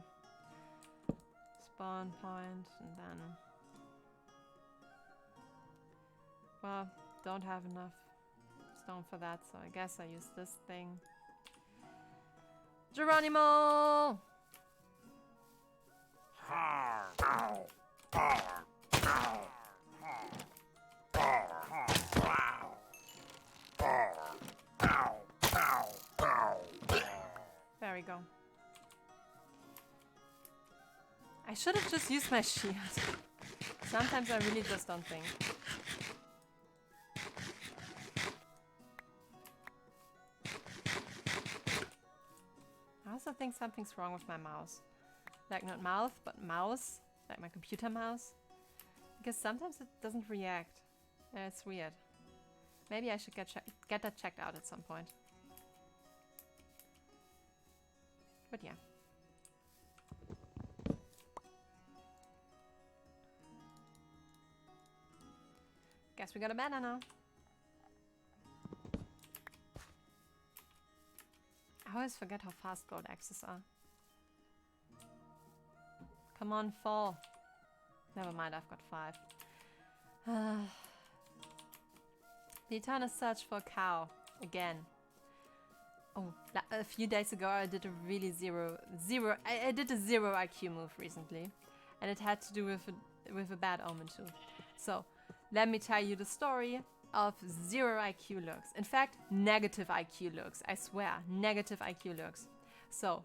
spawn point and then... Well, don't have enough stone for that, so I guess I use this thing. Geronimo! There we go. I should have just used my shield. Sometimes I really just don't think. I also think something's wrong with my mouse. Like not mouth, but mouse. Like my computer mouse. Because sometimes it doesn't react. It's weird. Maybe I should get that checked out at some point. But yeah. Guess we got a banner now. I always forget how fast gold axes are. Come on, fall. Never mind, I've got 5. The eternal search for a cow. Again. Oh, a few days ago I did a really I did a 0 IQ move recently. And it had to do with a bad omen too. So, let me tell you the story of 0 IQ looks. In fact, negative IQ looks. I swear, negative IQ looks. So,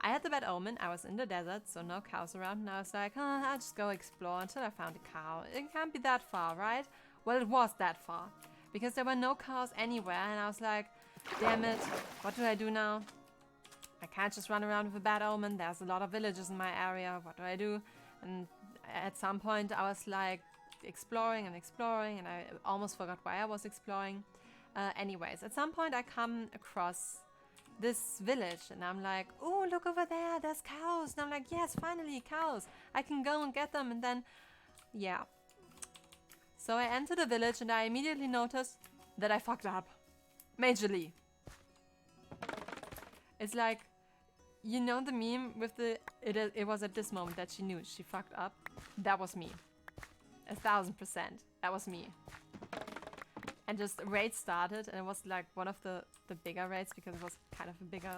I had the bad omen. I was in the desert, so no cows around. And I was like, I'll just go explore until I found a cow. It can't be that far, right? Well, it was that far. Because there were no cows anywhere. And I was like, Damn it. What do I do now? I can't just run around with a bad omen. There's a lot of villages in my area. What do I do? And at some point I was like exploring and exploring, and I almost forgot why I was exploring. Anyways, at some point I come across this village and I'm like, oh, look over there, there's cows. And I'm like, yes, finally cows. I can go and get them. And then, yeah. So I enter the village and I immediately noticed that I fucked up. Majorly. It's like, you know the meme with the, it was at this moment that she knew she fucked up. That was me. 1000%. That was me. And just a raid started, and it was like one of the bigger raids because it was kind of a bigger,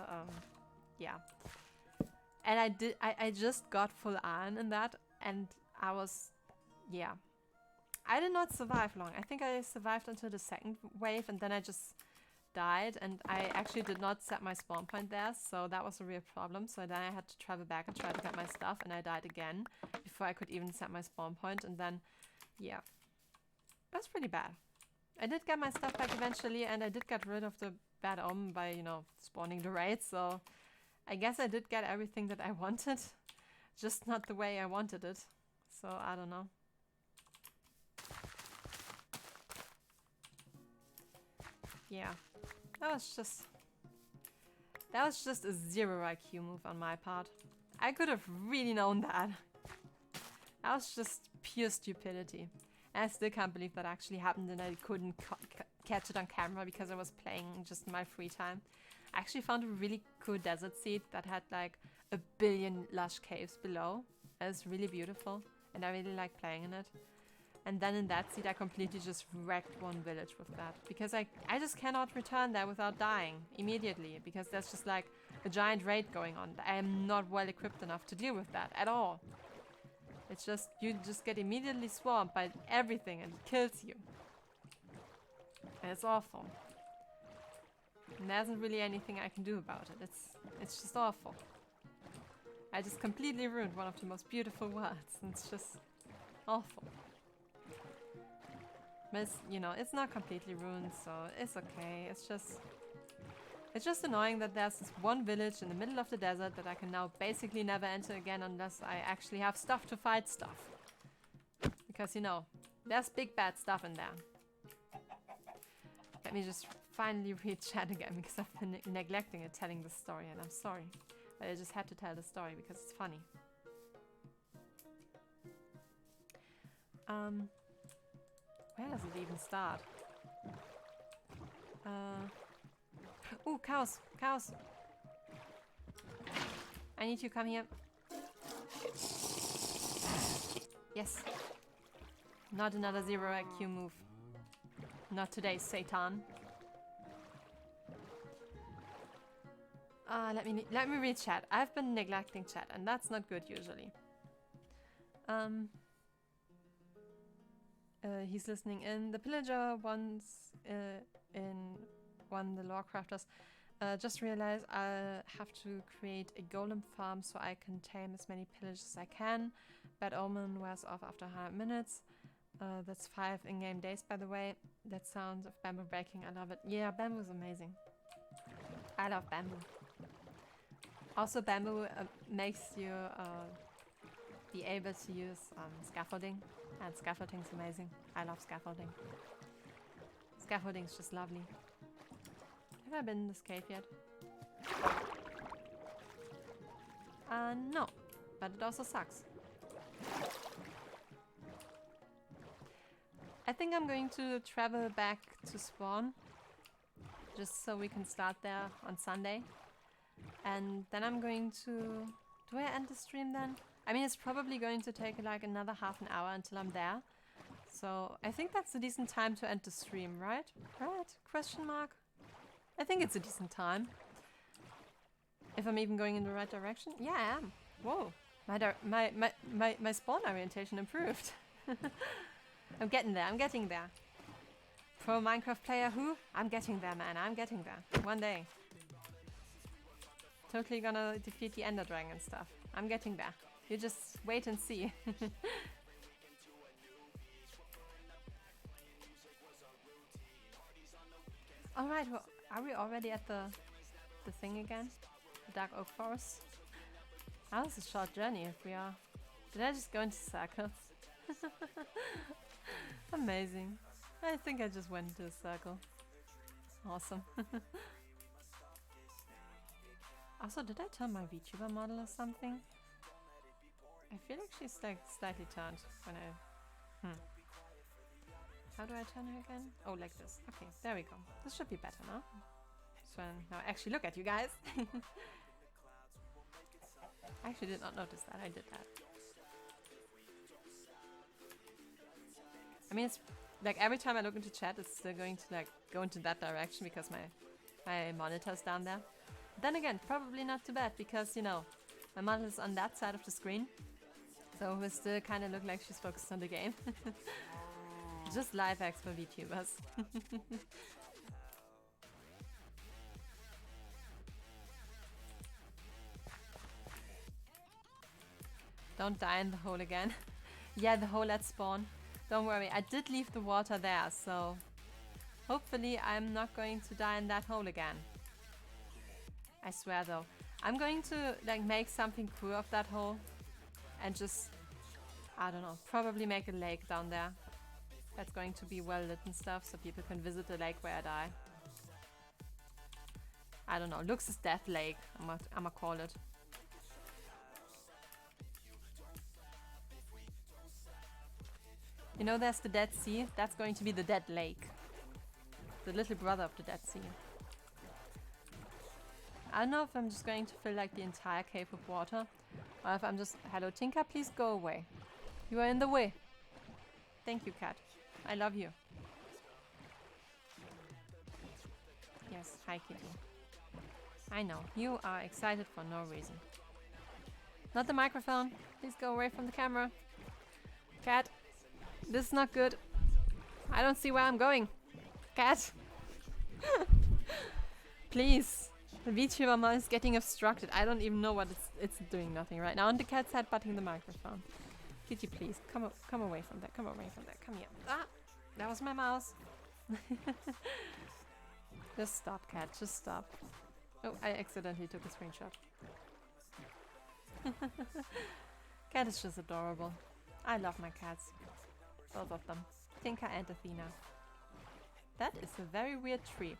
yeah. And I just got full on in that, and I was, yeah. I did not survive long. I think I survived until the second wave, and then I just died, and I actually did not set my spawn point there, so that was a real problem. So then I had to travel back and try to get my stuff, and I died again before I could even set my spawn point, and then, yeah. That's pretty bad. I did get my stuff back eventually, and I did get rid of the bad omen by, you know, spawning the raid, so I guess I did get everything that I wanted, just not the way I wanted it, so I don't know. Yeah, that was just a 0 IQ move on my part. I could have really known that. That was just pure stupidity. And I still can't believe that actually happened and I couldn't catch it on camera because I was playing just in my free time. I actually found a really cool desert seed that had like a billion lush caves below. It was really beautiful and I really like playing in it. And then in that seed I completely just wrecked one village with that. Because I just cannot return there without dying immediately. Because there's just like a giant raid going on. I am not well equipped enough to deal with that at all. It's just, you just get immediately swamped by everything and it kills you. And it's awful. And there isn't really anything I can do about it. It's just awful. I just completely ruined one of the most beautiful worlds. And it's just awful. But it's, you know, it's not completely ruined, so it's okay. It's just annoying that there's this one village in the middle of the desert that I can now basically never enter again unless I actually have stuff to fight stuff. Because, you know, there's big bad stuff in there. Let me just finally read chat again because I've been neglecting it telling the story and I'm sorry. But I just had to tell the story because it's funny. Where does it even start? Ooh, cows! Cows! I need you, come here. Yes. Not another 0 IQ move. Not today, Satan. Let me read chat. I've been neglecting chat, and that's not good usually. He's listening in. The pillager once in one the lore crafters. Just realized I have to create a golem farm so I can tame as many pillagers as I can. Bad omen wears off after 100 minutes. That's 5 in-game days, by the way. That sound of bamboo breaking, I love it. Yeah, bamboo is amazing. I love bamboo. Also, bamboo makes you be able to use scaffolding, and scaffolding is amazing. I love scaffolding. Scaffolding is just lovely. Have I been in this cave yet? No, but it also sucks. I think I'm going to travel back to spawn, just so we can start there on Sunday. And then I'm going to... Do I end the stream then? I mean, it's probably going to take like another half an hour until I'm there. So I think that's a decent time to end the stream, right? Right? Question mark? I think it's a decent time. If I'm even going in the right direction? Yeah, I am. Whoa. My spawn orientation improved. I'm getting there, I'm getting there. Pro Minecraft player who? I'm getting there, man, I'm getting there. One day. Totally gonna defeat the Ender Dragon and stuff. I'm getting there. You just wait and see. Alright, well, Are we already at the thing again? The Dark Oak Forest? How is a short journey if we are... Did I just go into circles? Amazing. I think I just went into a circle. Awesome. Also, did I turn my VTuber model or something? I feel like she's like slightly turned when I... How do I turn her again? Oh, like this. Okay, there we go. This should be better now. So now actually look at you guys. I actually did not notice that. I did that. I mean, it's like every time I look into chat, it's still going to like go into that direction because my monitor's down there. But then again, probably not too bad because, you know, my monitor's on that side of the screen. So we still kind of look like she's focused on the game. Just live hacks for VTubers. Don't die in the hole again. Yeah, the hole at spawn. Don't worry, I did leave the water there, so hopefully I'm not going to die in that hole again. I swear though. I'm going to like make something cool of that hole and just, I don't know, probably make a lake down there. That's going to be well lit and stuff so people can visit the lake where I die. I don't know, Lux's Death Lake, I'ma call it. You know, there's the Dead Sea. That's going to be the Dead Lake. The little brother of the Dead Sea. I don't know if I'm just going to fill like the entire cave with water. Or if I'm just... Hello, Tinker, please go away. You are in the way. Thank you, cat. I love you. Yes, hi, kitty. I know, you are excited for no reason. Not the microphone. Please go away from the camera. Cat. This is not good. I don't see where I'm going. Cat! Please. The VTuber mod is getting obstructed. I don't even know what it's doing nothing right now. And the cat's headbutting the microphone. Kitty, please. Come away from that. Come away from that. Come here. Ah! That was my mouse. Just stop, cat. Just stop. Oh, I accidentally took a screenshot. Cat is just adorable. I love my cats. Both of them. Tinker and Athena. That is a very weird tree.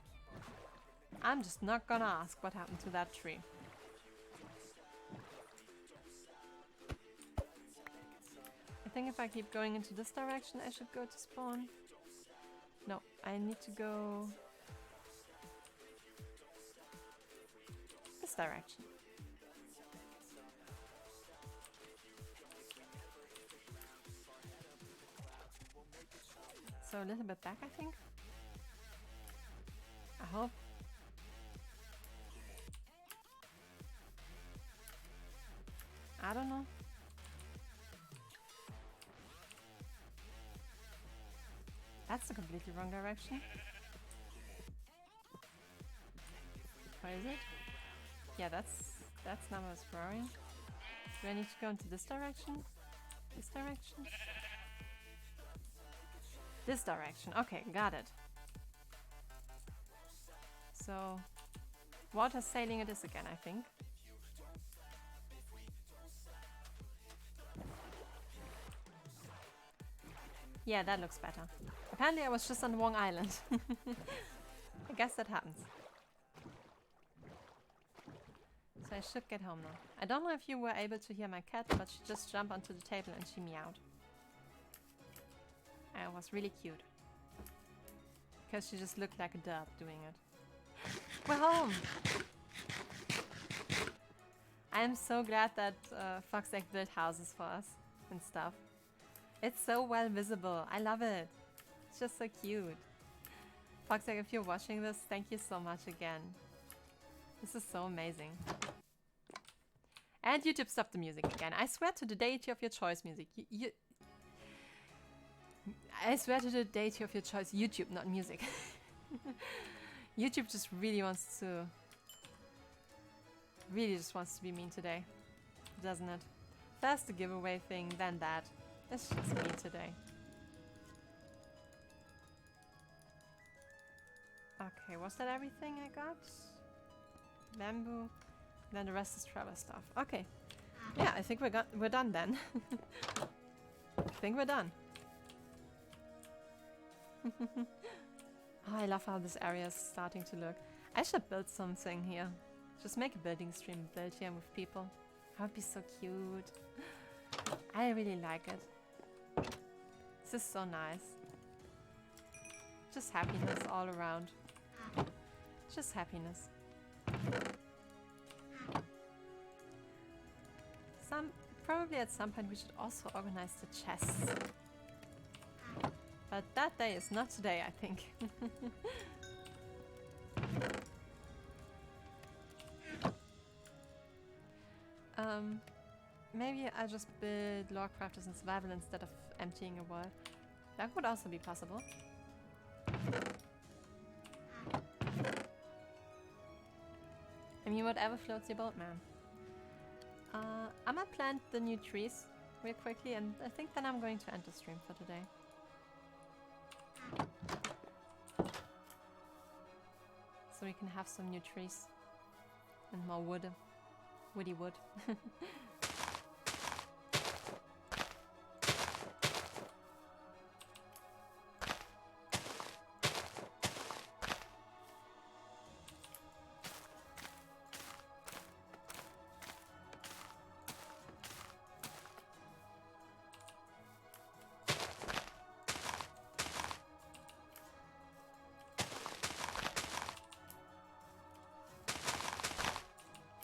I'm just not gonna ask what happened to that tree. I think if I keep going into this direction, I should go to spawn. No, I need to go this direction. So a little bit back, I think. I hope. I don't know. That's the completely wrong direction. What is it? Yeah, that's Nama's roaring. Do I need to go into this direction? This direction? This direction. Okay, got it. So, water sailing it is again, I think. Yeah, that looks better. Apparently I was just on the wrong island. I guess that happens. So I should get home now. I don't know if you were able to hear my cat, but she just jumped onto the table and she meowed. And it was really cute. Because she just looked like a derp doing it. We're home! I'm so glad that Foxegg built houses for us and stuff. It's so well visible. I love it. It's just so cute. Foxegg, if you're watching this, thank you so much again. This is so amazing. And YouTube stopped the music again. I swear to the deity of your choice, music. I swear to the deity of your choice, YouTube, not music. YouTube just really wants to... Really just wants to be mean today. Doesn't it? First the giveaway thing, then that. It's just me today. Okay, was that everything I got? Bamboo. Then the rest is travel stuff. Okay. Yeah, I think we're done then. I think we're done. Oh, I love how this area is starting to look. I should build something here. Just make a building stream build here with people. That would be so cute. I really like it. This is so nice. Just happiness all around. Just happiness. Probably at some point we should also organize the chests. But that day is not today, I think. Maybe I just build lore crafters and survival instead of emptying a world. That would also be possible. I mean, whatever floats your boat, man. I'm gonna plant the new trees real quickly, and I think then I'm going to end the stream for today. So we can have some new trees and more wood. Woody wood.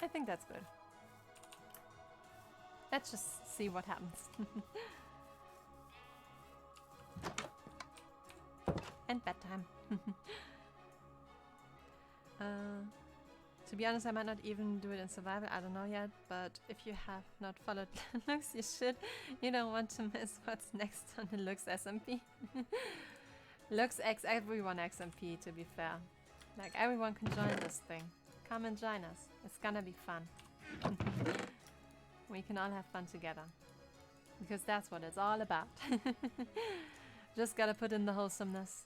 I think that's good. Let's just see what happens. And bedtime. To be honest, I might not even do it in survival, I don't know yet, but if you have not followed Lux, you should. You don't want to miss what's next on the Lux SMP. Lux X everyone XMP, to be fair. Like, everyone can join this thing. Come and join us. It's gonna be fun. We can all have fun together. Because that's what it's all about. Just gotta put in the wholesomeness.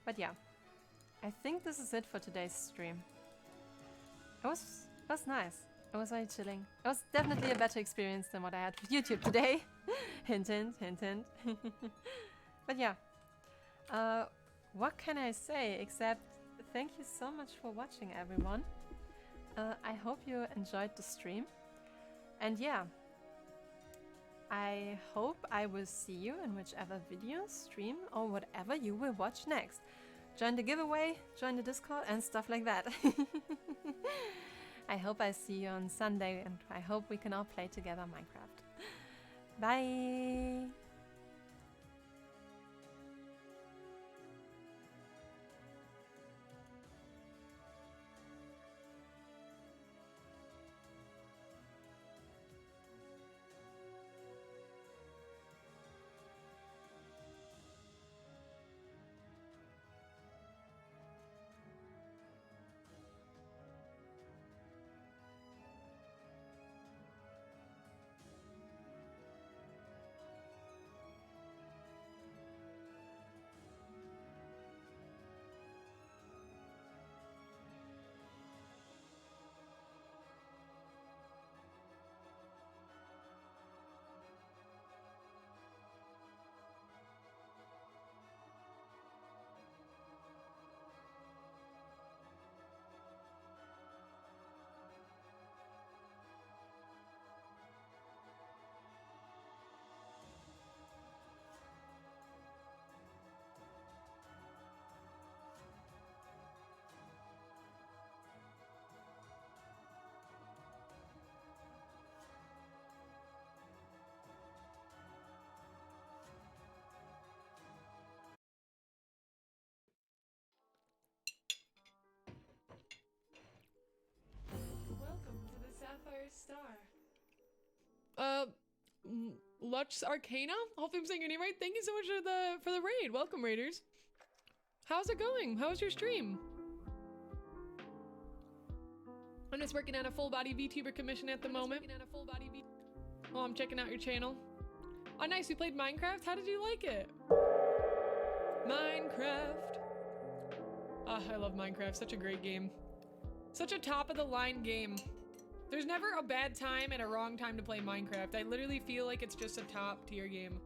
But yeah. I think this is it for today's stream. It was nice. It was very chilling. It was definitely a better experience than what I had with YouTube today. Hint, hint, hint, hint. But yeah. What can I say except thank you so much for watching, everyone. I hope you enjoyed the stream. And yeah, I hope I will see you in whichever video, stream, or whatever you will watch next. Join the giveaway, join the Discord, and stuff like that. I hope I see you on Sunday, and I hope we can all play together Minecraft. Bye! Star. Lux Arcana? Hopefully I'm saying your name right. Thank you so much for the raid. Welcome, raiders. How's it going? How's your stream? I'm just working on a full body VTuber commission at the moment. I'm checking out your channel. Oh, nice. You played Minecraft? How did you like it? Minecraft. Ah, I love Minecraft. Such a great game. Such a top of the line game. There's never a bad time and a wrong time to play Minecraft. I literally feel like it's just a top tier game.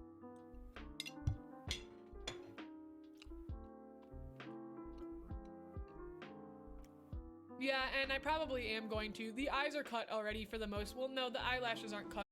Yeah, and I probably am going to. The eyes are cut already for the most. Well, no, the eyelashes aren't cut.